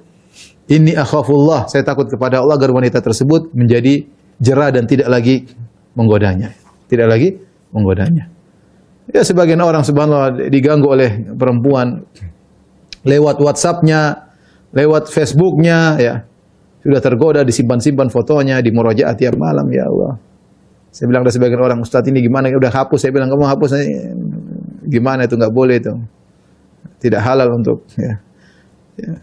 "Inni akhafullah." Saya takut kepada Allah agar wanita tersebut menjadi jera dan tidak lagi menggodanya. Tidak lagi menggodanya. Ya, sebagian orang subhanallah diganggu oleh perempuan lewat WhatsApp-nya, lewat Facebook-nya, ya. Sudah tergoda, disimpan-simpan fotonya, di murojaah tiap malam, ya Allah. Saya bilang ada sebagian orang, "Ustaz ini gimana? Udah hapus." Saya bilang, "Kamu hapus." Gimana itu? Enggak boleh itu. Tidak halal untuk ya. Ya.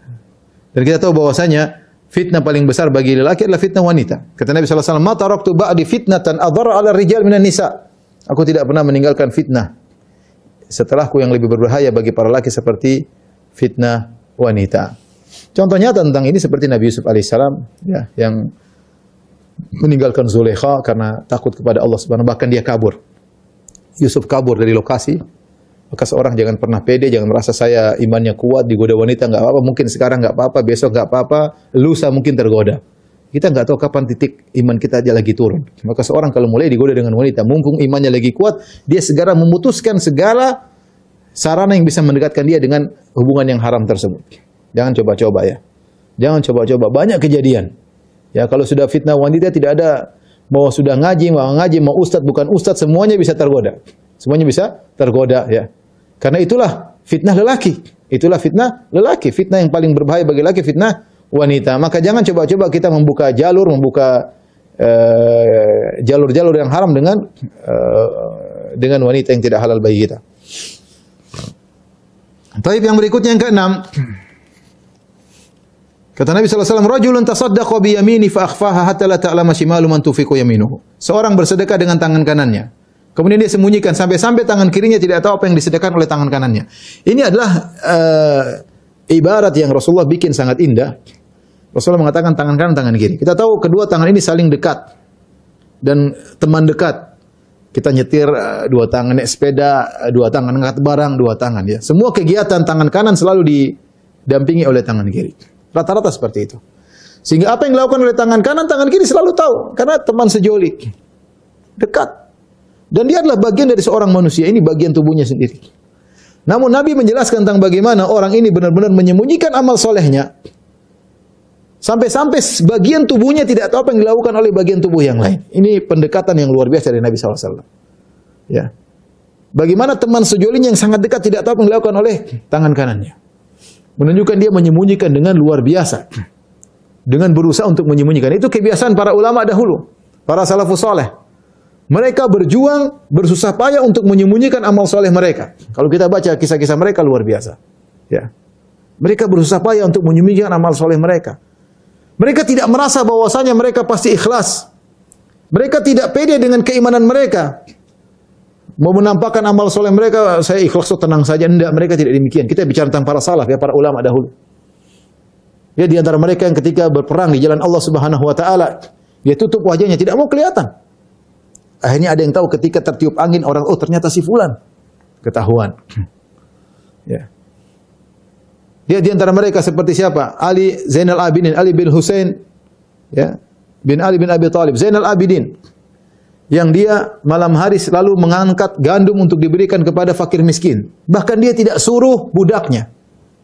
Dan kita tahu bahwasanya fitnah paling besar bagi lelaki adalah fitnah wanita. Kata Nabi sallallahu alaihi wasallam, "Ma taraktu ba'di fitnatan adharra 'ala rijal minan nisa." Aku tidak pernah meninggalkan fitnah setelahku yang lebih berbahaya bagi para lelaki seperti fitnah wanita. Contohnya tentang ini seperti Nabi Yusuf alaihissalam ya, yang meninggalkan Zulaikha karena takut kepada Allah Subhanahu wa taala, bahkan dia kabur. Yusuf kabur dari lokasi. Maka seorang jangan pernah pede, jangan merasa saya imannya kuat, digoda wanita enggak apa-apa, mungkin sekarang enggak apa-apa, besok enggak apa-apa, lusa mungkin tergoda. Kita enggak tahu kapan titik iman kita aja lagi turun. Maka seorang kalau mulai digoda dengan wanita, mumpung imannya lagi kuat, dia segera memutuskan segala sarana yang bisa mendekatkan dia dengan hubungan yang haram tersebut. Jangan coba-coba ya. Jangan coba-coba, banyak kejadian. Ya, kalau sudah fitnah wanita tidak ada mau sudah ngaji, mau ustadz, bukan ustadz, semuanya bisa tergoda. Semuanya bisa tergoda ya. Karena itulah fitnah lelaki. Itulah fitnah lelaki. Fitnah yang paling berbahaya bagi lelaki fitnah wanita. Maka jangan coba-coba kita membuka jalur-jalur yang haram dengan wanita yang tidak halal bagi kita. Taib yang berikutnya yang keenam. Kata Nabi SAW, "Rajulun tasaddaqa bi yamini fa akhfaha hatta la ta'lama shimalu man tunfiqu yaminuhu." Seorang bersedekah dengan tangan kanannya. Kemudian dia sembunyikan sampai-sampai tangan kirinya tidak tahu apa yang disedekahkan oleh tangan kanannya. Ini adalah ibarat yang Rasulullah bikin sangat indah. Rasulullah mengatakan tangan kanan, tangan kiri. Kita tahu kedua tangan ini saling dekat dan teman dekat. Kita nyetir dua tangan, naik sepeda dua tangan, angkat barang dua tangan ya. Semua kegiatan tangan kanan selalu didampingi oleh tangan kiri. Rata-rata seperti itu. Sehingga apa yang dilakukan oleh tangan kanan, tangan kiri selalu tahu. Karena teman sejolik. Dekat. Dan dia adalah bagian dari seorang manusia. Ini bagian tubuhnya sendiri. Namun Nabi menjelaskan tentang bagaimana orang ini benar-benar menyembunyikan amal solehnya. Sampai-sampai bagian tubuhnya tidak tahu apa yang dilakukan oleh bagian tubuh yang lain. Ini pendekatan yang luar biasa dari Nabi SAW. Ya. Bagaimana teman sejolinya yang sangat dekat tidak tahu apa yang dilakukan oleh tangan kanannya. Menunjukkan dia menyembunyikan dengan luar biasa. Dengan berusaha untuk menyembunyikan. Itu kebiasaan para ulama dahulu. Para salafus saleh. Mereka berjuang, bersusah payah untuk menyembunyikan amal soleh mereka. Kalau kita baca kisah-kisah mereka luar biasa. Ya. Mereka bersusah payah untuk menyembunyikan amal soleh mereka. Mereka tidak merasa bahwasanya mereka pasti ikhlas. Mereka tidak pede dengan keimanan mereka. Mau menampakkan amal soleh mereka, saya ikhlas, tenang saja. Tidak, mereka tidak demikian. Kita bicara tentang para salaf, ya, para ulama dahulu. Ya, di antara mereka yang ketika berperang di jalan Allah Subhanahu wa taala, dia tutup wajahnya, tidak mau kelihatan. Akhirnya ada yang tahu ketika tertiup angin, orang, oh ternyata si fulan. Ketahuan. Ya. Dia di antara mereka seperti siapa? Ali Zainal Abidin, Ali bin Husain, ya, bin Ali bin Abi Thalib, Zainal Abidin. Yang dia malam hari selalu mengangkat gandum untuk diberikan kepada fakir miskin. Bahkan dia tidak suruh budaknya.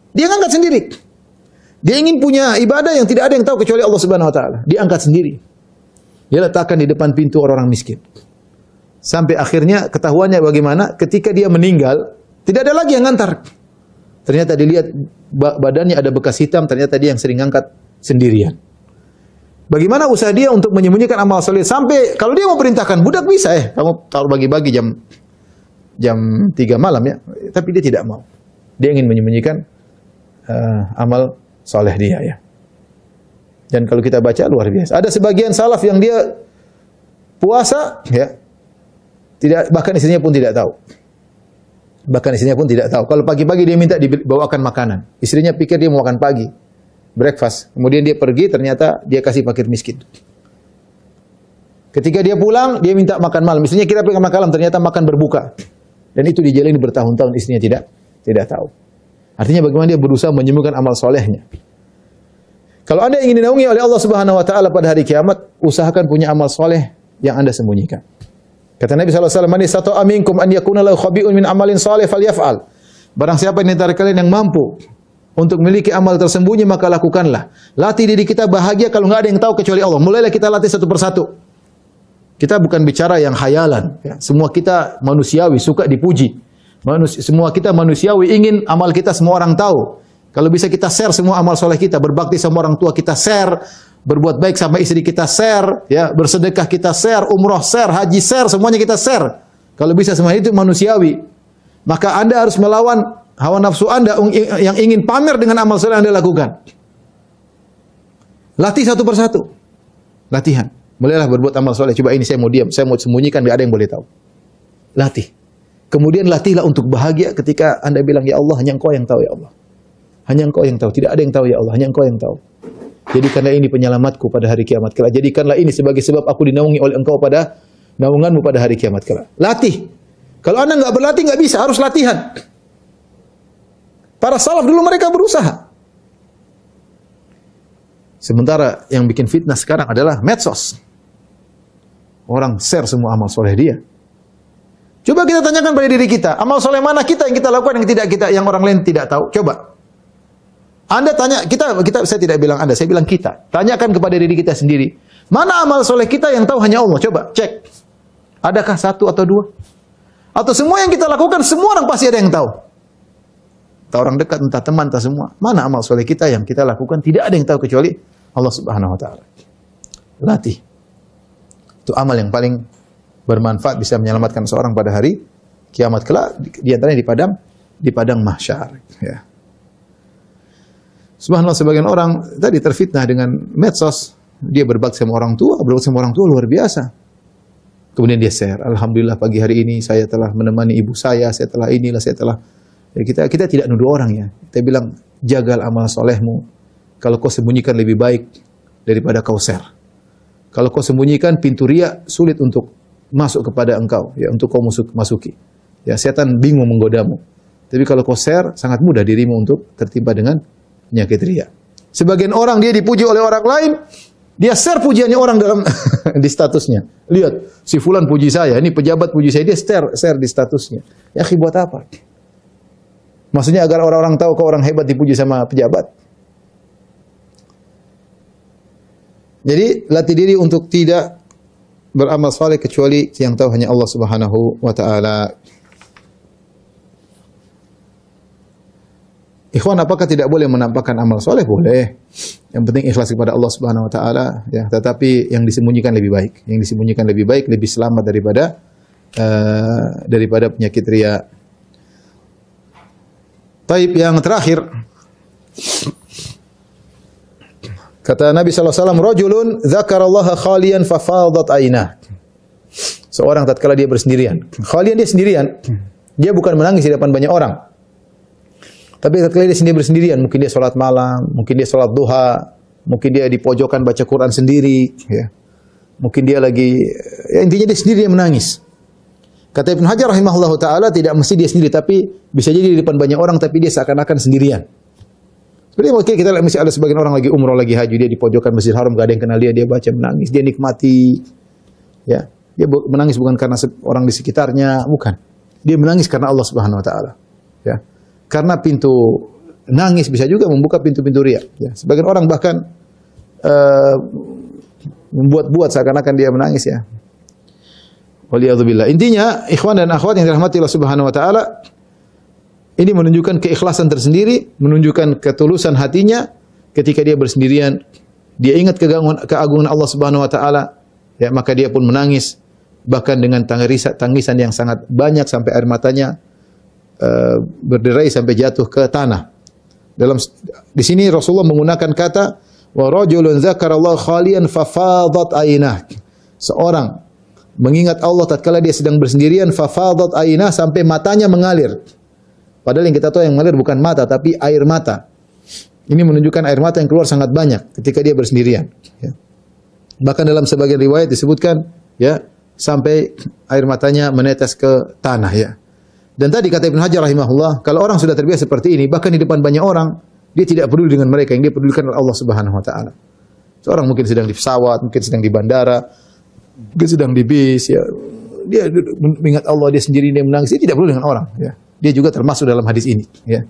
Dia ngangkat sendiri. Dia ingin punya ibadah yang tidak ada yang tahu kecuali Allah Subhanahu wa taala. Dia angkat sendiri. Dia letakkan di depan pintu orang-orang miskin. Sampai akhirnya ketahuannya bagaimana ketika dia meninggal, tidak ada lagi yang ngantar. Ternyata dilihat badannya ada bekas hitam, ternyata dia yang sering angkat sendirian. Bagaimana usaha dia untuk menyembunyikan amal soleh sampai kalau dia mau perintahkan budak bisa kamu taruh bagi-bagi jam 3 malam ya, tapi dia tidak mau. Dia ingin menyembunyikan amal soleh dia ya. Dan kalau kita baca luar biasa. Ada sebagian salaf yang dia puasa ya, tidak, bahkan istrinya pun tidak tahu. Bahkan istrinya pun tidak tahu. Kalau pagi-pagi dia minta dibawakan makanan, istrinya pikir dia mau makan pagi, breakfast. Kemudian dia pergi, ternyata dia kasih fakir miskin. Ketika dia pulang, dia minta makan malam. Istrinya kira makan malam, ternyata makan berbuka. Dan itu dijalani bertahun-tahun, istrinya tidak tahu. Artinya bagaimana dia berusaha menyembuhkan amal solehnya. Kalau Anda ingin dinaungi oleh Allah Subhanahu wa taala pada hari kiamat, usahakan punya amal soleh yang Anda sembunyikan. Kata Nabi SAW, "Man istata'a minkum an yakuna lahu khabi'un min amalin salih falyaf'al." Barang siapa di antara kalian yang mampu untuk memiliki amal tersembunyi, maka lakukanlah. Latih diri kita bahagia kalau nggak ada yang tahu kecuali Allah. Mulailah kita latih satu persatu. Kita bukan bicara yang khayalan. Ya. Semua kita manusiawi, suka dipuji. Semua kita manusiawi, ingin amal kita semua orang tahu. Kalau bisa kita share semua amal soleh kita, berbakti sama orang tua kita share, berbuat baik sama istri kita share, ya, bersedekah kita share, umroh share, haji share, semuanya kita share. Kalau bisa semua itu manusiawi. Maka Anda harus melawan hawa nafsu Anda yang ingin pamer dengan amal soleh yang Anda lakukan. Latih satu persatu. Latihan. Mulailah berbuat amal soleh. Coba ini saya mau diam, saya mau sembunyikan, tidak ada yang boleh tahu. Latih. Kemudian latihlah untuk bahagia ketika Anda bilang, ya Allah, hanya Engkau yang tahu ya Allah. Hanya Engkau yang tahu. Tidak ada yang tahu ya Allah. Hanya Engkau yang tahu. Jadikanlah ini penyelamatku pada hari kiamat kelak. Jadikanlah ini sebagai sebab aku dinaungi oleh Engkau pada naunganmu pada hari kiamat kelak. Latih. Kalau Anda nggak berlatih, nggak bisa. Harus latihan. Para salaf dulu mereka berusaha. Sementara yang bikin fitnah sekarang adalah medsos. Orang share semua amal soleh dia. Coba kita tanyakan pada diri kita, amal soleh mana kita yang kita lakukan yang tidak kita, yang orang lain tidak tahu. Coba. Anda tanya, saya tidak bilang Anda, saya bilang kita. Tanyakan kepada diri kita sendiri. Mana amal soleh kita yang tahu hanya Allah? Coba, cek. Adakah satu atau dua? Atau semua yang kita lakukan, semua orang pasti ada yang tahu. Entah orang dekat, entah teman, entah semua. Mana amal soleh kita yang kita lakukan, tidak ada yang tahu kecuali Allah Subhanahu wa taala. Latih. Itu amal yang paling bermanfaat, bisa menyelamatkan seorang pada hari kiamat kelak, di antaranya di padang mahsyar. Ya. Subhanallah, sebagian orang tadi terfitnah dengan medsos. Dia berbakti sama orang tua, luar biasa. Kemudian dia share, alhamdulillah pagi hari ini saya telah menemani ibu saya telah inilah, saya telah. Kita tidak nuduh orang ya. Kita bilang, jagal amal solehmu. Kalau kau sembunyikan lebih baik daripada kau share. Kalau kau sembunyikan, pintu riya sulit untuk masuk kepada engkau, ya, untuk kau masuki. Ya, setan bingung menggodamu. Tapi kalau kau share, sangat mudah dirimu untuk tertimpa dengan penyakit riya. Sebagian orang dia dipuji oleh orang lain, dia share pujiannya orang dalam di statusnya. Lihat, si fulan puji saya, ini pejabat puji saya, dia share di statusnya. Ya, buat apa? Maksudnya agar orang-orang tahu kau orang hebat dipuji sama pejabat. Jadi, latih diri untuk tidak beramal saleh kecuali yang tahu hanya Allah Subhanahu wa taala. Ikhwan, apakah tidak boleh menampakkan amal soleh? Boleh. Yang penting ikhlas kepada Allah Subhanahu wa taala, ya. Tetapi yang disembunyikan lebih baik. Yang disembunyikan lebih baik, lebih selamat daripada penyakit riya. Taib yang terakhir. Kata Nabi SAW, rajulun dzakarallaha khalian fafadat ainah. Seorang tatkala dia bersendirian. Khalian, dia sendirian. Dia bukan menangis di depan banyak orang. Tapi tatkala dia sendiri bersendirian, mungkin dia sholat malam, mungkin dia sholat duha, mungkin dia di pojokan baca Quran sendiri, ya. Mungkin dia lagi, ya intinya dia sendiri, dia menangis. Kata Ibnu Hajar rahimahullahu taala, tidak mesti dia sendiri, tapi bisa jadi di depan banyak orang, tapi dia seakan-akan sendirian. Sebenarnya mungkin kita masih ada sebagian orang lagi umroh, lagi haji, dia di pojokan Masjidil Haram, gak ada yang kenal dia baca, menangis, dia nikmati. Ya, dia menangis bukan karena orang di sekitarnya, bukan. Dia menangis karena Allah Subhanahu wa taala. Ya. Karena pintu nangis, bisa juga membuka pintu-pintu riya. Ya. Sebagian orang bahkan membuat-buat seakan-akan dia menangis ya. Waliyadzubillah. Intinya, ikhwan dan akhwat yang dirahmati Allah Subhanahu wa taala, ini menunjukkan keikhlasan tersendiri, menunjukkan ketulusan hatinya ketika dia bersendirian, dia ingat keagungan Allah Subhanahu wa taala, ya, maka dia pun menangis bahkan dengan tangisan yang sangat banyak sampai air matanya berderai sampai jatuh ke tanah. Di sini Rasulullah menggunakan kata wa rajulun dzakarallaha khalian fafadat aynah. Seorang mengingat Allah tatkala dia sedang bersendirian, fafadat aynah, sampai matanya mengalir. Padahal yang kita tahu yang mengalir bukan mata tapi air mata. Ini menunjukkan air mata yang keluar sangat banyak ketika dia bersendirian. Ya. Bahkan dalam sebagian riwayat disebutkan, ya, sampai air matanya menetes ke tanah. Ya. Dan tadi kata Ibnu Hajar rahimahullah, kalau orang sudah terbiasa seperti ini, bahkan di depan banyak orang, dia tidak peduli dengan mereka, yang dia pedulikan adalah Allah Subhanahu wa taala. Seorang mungkin sedang di pesawat, mungkin sedang di bandara, mungkin sedang di bis, ya. Dia mengingat Allah, dia sendiri, dia menangis, dia tidak peduli dengan orang, ya. Dia juga termasuk dalam hadis ini, ya.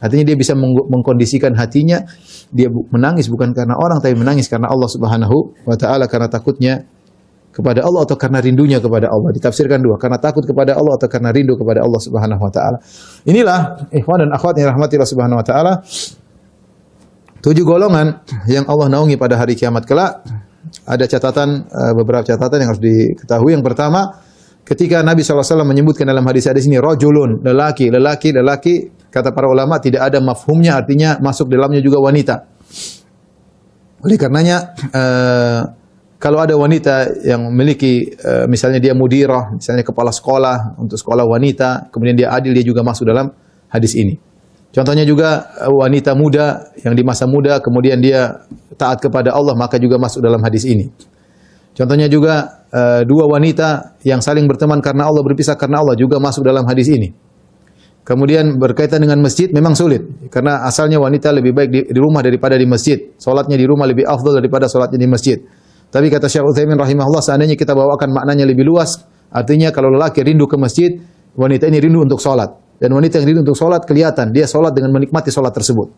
Artinya dia bisa mengkondisikan hatinya, dia menangis bukan karena orang, tapi menangis karena Allah Subhanahu wa taala, karena takutnya kepada Allah atau karena rindunya kepada Allah. Ditafsirkan dua, karena takut kepada Allah atau karena rindu kepada Allah Subhanahu wa taala. Inilah ikhwan dan akhwat yang rahmati Allah Subhanahu wa taala, 7 golongan yang Allah naungi pada hari kiamat kelak. Ada catatan, beberapa catatan yang harus diketahui. Yang pertama, ketika Nabi SAW menyebutkan dalam hadis-hadis ini rajulun, lelaki, kata para ulama tidak ada mafhumnya, artinya masuk dalamnya juga wanita. Oleh karenanya kalau ada wanita yang memiliki misalnya dia mudirah, misalnya kepala sekolah untuk sekolah wanita, kemudian dia adil, dia juga masuk dalam hadis ini. Contohnya juga wanita muda yang di masa muda kemudian dia taat kepada Allah, maka juga masuk dalam hadis ini. Contohnya juga 2 wanita yang saling berteman karena Allah, berpisah karena Allah, juga masuk dalam hadis ini. Kemudian berkaitan dengan masjid memang sulit, karena asalnya wanita lebih baik di rumah daripada di masjid. Salatnya di rumah lebih afdal daripada salatnya di masjid. Tapi kata Syekh Utsaimin rahimahullah, seandainya kita bawakan maknanya lebih luas, artinya kalau lelaki rindu ke masjid, wanita ini rindu untuk salat. Dan wanita yang rindu untuk salat kelihatan, dia salat dengan menikmati salat tersebut.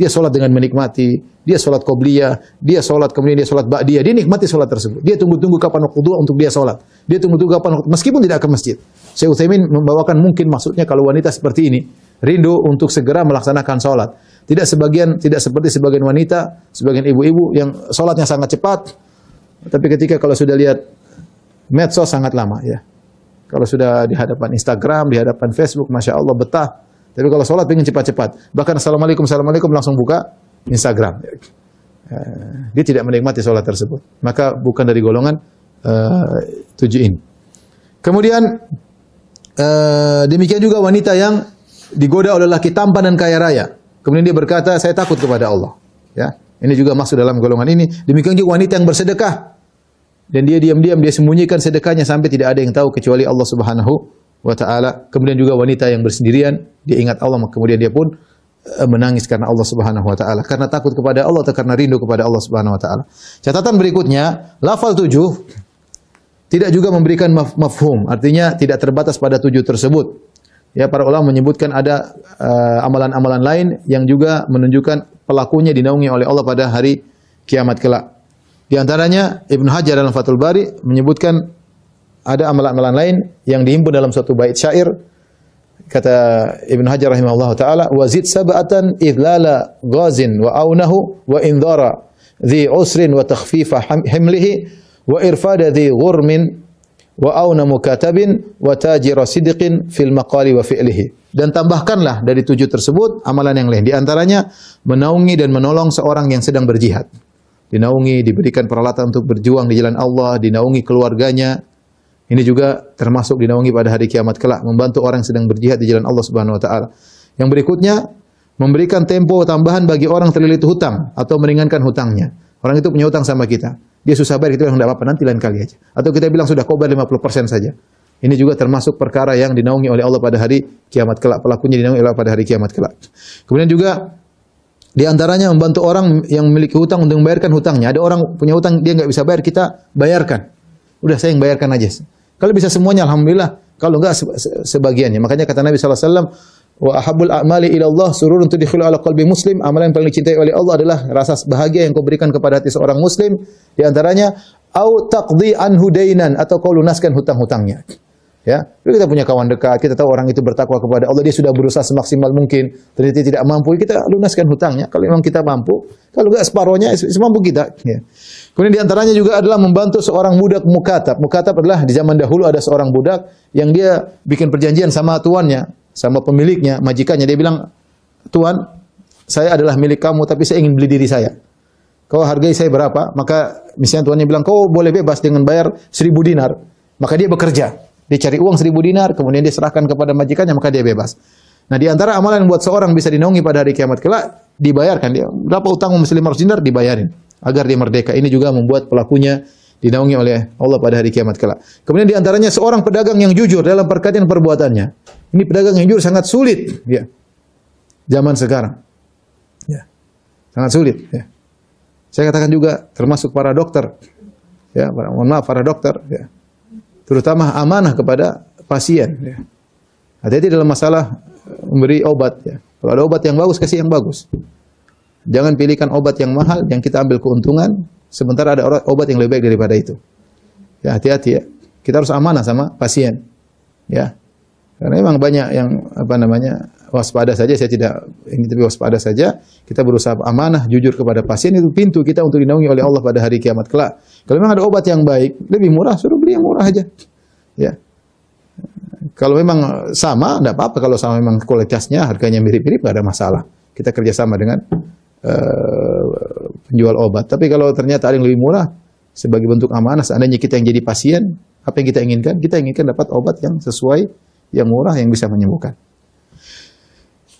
Dia salat dengan menikmati, dia salat qobliyah, dia salat kemudian dia salat ba'diyah, dia nikmati salat tersebut. Dia tunggu-tunggu kapan waktu duha untuk dia salat. Dia tunggu-tunggu kapan waktu, meskipun tidak ke masjid. Syekh Utsaimin membawakan mungkin maksudnya kalau wanita seperti ini, rindu untuk segera melaksanakan salat. Tidak seperti sebagian wanita, sebagian ibu-ibu yang salatnya sangat cepat, tapi ketika kalau sudah lihat medsos sangat lama, ya. Kalau sudah di hadapan Instagram, di hadapan Facebook, Masya Allah betah. Tapi kalau sholat pengen cepat-cepat. Bahkan Assalamualaikum langsung buka Instagram. Dia tidak menikmati sholat tersebut. Maka bukan dari golongan 7 ini. Kemudian demikian juga wanita yang digoda oleh laki tampan dan kaya raya. Kemudian dia berkata, saya takut kepada Allah. Ya, ini juga masuk dalam golongan ini. Demikian juga wanita yang bersedekah. Dan dia diam-diam, dia sembunyikan sedekahnya sampai tidak ada yang tahu kecuali Allah Subhanahu wa ta'ala. Kemudian juga wanita yang bersendirian, dia ingat Allah, kemudian dia pun menangis karena Allah Subhanahu wa ta'ala. Karena takut kepada Allah atau karena rindu kepada Allah Subhanahu wa ta'ala. Catatan berikutnya, lafal 7 tidak juga memberikan mafhum. Artinya tidak terbatas pada 7 tersebut. Ya, para ulama menyebutkan ada amalan-amalan lain yang juga menunjukkan pelakunya dinaungi oleh Allah pada hari kiamat kelak. Di antaranya Ibnu Hajar dalam Fathul Bari menyebutkan ada amalan-amalan lain yang dihimpun dalam suatu bait syair. Kata Ibnu Hajar rahimahullah taala, wazid sab'atan idlala ghazin wa aunahu wa indhara dhi usrin wa takhfifa himlihi wa irfada dhi ghurmin wa auna mukatabin wa tajira sidqin fil maqali wa fi'lihi. Dan tambahkanlah dari 7 tersebut amalan yang lain. Di antaranya menaungi dan menolong seorang yang sedang berjihad. Dinaungi, diberikan peralatan untuk berjuang di jalan Allah, dinaungi keluarganya. Ini juga termasuk dinaungi pada hari kiamat kelak, membantu orang yang sedang berjihad di jalan Allah Subhanahu wa taala. Yang berikutnya, memberikan tempo tambahan bagi orang terlilit hutang atau meringankan hutangnya. Orang itu punya hutang sama kita. Dia susah bayar, kita bilang enggak apa-apa, nanti lain kali aja. Atau kita bilang sudah kau bayar 50% saja. Ini juga termasuk perkara yang dinaungi oleh Allah pada hari kiamat kelak. Pelakunya dinaungi oleh Allah pada hari kiamat kelak. Kemudian juga di antaranya membantu orang yang memiliki hutang untuk membayarkan hutangnya. Ada orang punya hutang, dia nggak bisa bayar, kita bayarkan. Udah, saya yang bayarkan aja. Kalau bisa semuanya, alhamdulillah. Kalau enggak, sebagiannya. Makanya kata Nabi SAW, Wa ahabbul a'mali ila Allah sururun tudkhilu ala qalbi muslim. Amalan yang paling dicintai oleh Allah adalah rasa bahagia yang kau berikan kepada hati seorang muslim. Di antaranya au taqdi anhu dainan, atau kau lunaskan hutang-hutangnya. Ya, kita punya kawan dekat, kita tahu orang itu bertakwa kepada Allah, dia sudah berusaha semaksimal mungkin, ternyata tidak mampu, kita lunaskan hutangnya. Kalau memang kita mampu, kalau enggak separohnya, semampu kita. Ya. Kemudian diantaranya juga adalah membantu seorang budak mukatab. Mukatab adalah di zaman dahulu ada seorang budak yang dia bikin perjanjian sama tuannya, sama pemiliknya, majikannya. Dia bilang, Tuan, saya adalah milik kamu, tapi saya ingin beli diri saya. Kau hargai saya berapa? Maka misalnya tuannya bilang, kau boleh bebas dengan bayar 1.000 dinar. Maka dia bekerja. Dia cari uang 1.000 dinar, kemudian dia serahkan kepada majikannya, maka dia bebas. Nah, di antara amalan yang buat seorang bisa dinaungi pada hari kiamat kelak, dibayarkan. Dia berapa utang muslim 100 dinar, dibayarin agar dia merdeka. Ini juga membuat pelakunya dinaungi oleh Allah pada hari kiamat kelak. Kemudian di antaranya seorang pedagang yang jujur dalam perkataan perbuatannya. Ini pedagang yang jujur sangat sulit, ya. Zaman sekarang. Ya. Sangat sulit, ya. Saya katakan juga termasuk para dokter. Ya, mohon maaf para dokter, ya. Terutama amanah kepada pasien. Ya. Hati-hati dalam masalah memberi obat. Ya. Kalau ada obat yang bagus, kasih yang bagus. Jangan pilihkan obat yang mahal, yang kita ambil keuntungan, sementara ada obat yang lebih baik daripada itu. Ya, hati-hati ya. Kita harus amanah sama pasien. Ya. Karena memang banyak yang waspada saja. Saya tidak ingin tapi waspada saja. Kita berusaha amanah, jujur kepada pasien, itu pintu kita untuk dinaungi oleh Allah pada hari kiamat kelak. Kalau memang ada obat yang baik, lebih murah, suruh beli yang murah aja. Ya. Kalau memang sama, tidak apa-apa. Kalau sama memang kualitasnya, harganya mirip-mirip, tidak ada masalah. Kita kerjasama dengan penjual obat. Tapi kalau ternyata ada yang lebih murah, sebagai bentuk amanah, seandainya kita yang jadi pasien, apa yang kita inginkan? Kita inginkan dapat obat yang sesuai, yang murah, yang bisa menyembuhkan.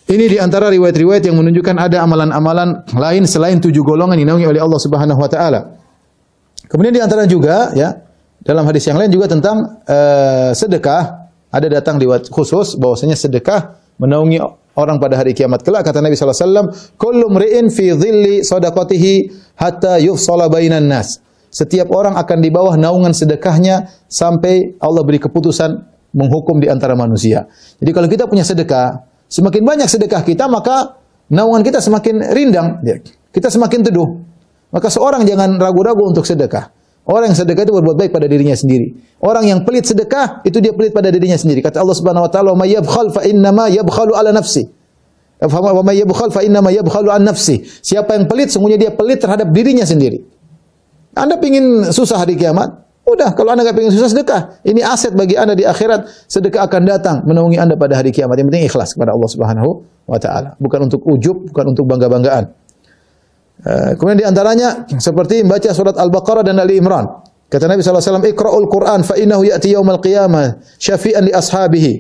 Ini di antara riwayat-riwayat yang menunjukkan ada amalan-amalan lain selain 7 golongan yang dinaungi oleh Allah Subhanahu wa taala. Kemudian di antara juga ya, dalam hadis yang lain juga tentang sedekah, ada datang riwayat khusus bahwasanya sedekah menaungi orang pada hari kiamat kelak. Kata Nabi sallallahu alaihi wasallam, "Kullu mri'in fi dhilli shadaqatihi hatta yufsala bainan nas." Setiap orang akan di bawah naungan sedekahnya sampai Allah beri keputusan menghukum di antara manusia. Jadi kalau kita punya sedekah, semakin banyak sedekah kita, maka naungan kita semakin rindang, kita semakin teduh. Maka seorang jangan ragu-ragu untuk sedekah. Orang yang sedekah itu berbuat baik pada dirinya sendiri. Orang yang pelit sedekah, itu dia pelit pada dirinya sendiri. Kata Allah Subhanahu wa taala, "Wa may yabkhal fa innama yabkhalu ala nafsi." Wa may yabkhal fa innama yabkhalu an nafsi. Siapa yang pelit, sungguhnya dia pelit terhadap dirinya sendiri. Anda ingin susah hari kiamat? Udah, kalau Anda enggak ingin susah, sedekah. Ini aset bagi Anda di akhirat. Sedekah akan datang menaungi Anda pada hari kiamat. Yang penting ikhlas kepada Allah Subhanahu wa taala. Bukan untuk ujub, bukan untuk bangga-banggaan. Kemudian di antaranya seperti membaca surat Al-Baqarah dan Ali Imran. Kata Nabi sallallahu alaihi wasallam, "Iqra'ul Qur'an fa innahu ya'ti yaumal qiyamah syafi'an li ashabihi."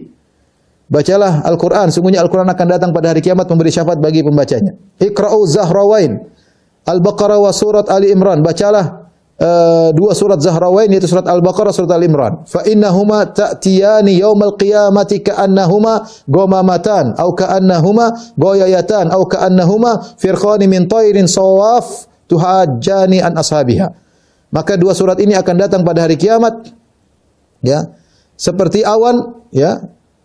Bacalah Al-Qur'an, sungguhnya Al-Qur'an akan datang pada hari kiamat memberi syafaat bagi pembacanya. Iqra'u Zahrawain, Al-Baqarah wa surat Ali Imran. Bacalah dua surat Zahrawain, yaitu surat Al-Baqarah, surat Al-Imran. Fa innahuma ta'tiyani yaumal qiyamati ka'annahuma ghamamatan au ka'annahuma ghayayatan au ka'annahuma firqani min tayrin sawaf tuhajjani an ashabiha. Maka dua surat ini akan datang pada hari kiamat, ya, seperti awan, ya,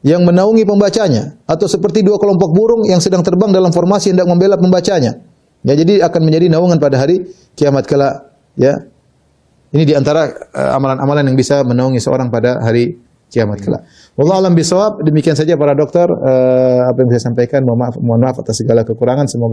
yang menaungi pembacanya, atau seperti dua kelompok burung yang sedang terbang dalam formasi hendak membela pembacanya. Ya, jadi akan menjadi naungan pada hari kiamat kelak, ya. Ini di antara amalan-amalan yang bisa menaungi seorang pada hari kiamat kelak. Wallahu a'lam bishawab. Demikian saja para dokter apa yang saya sampaikan. Mohon maaf atas segala kekurangan. Semoga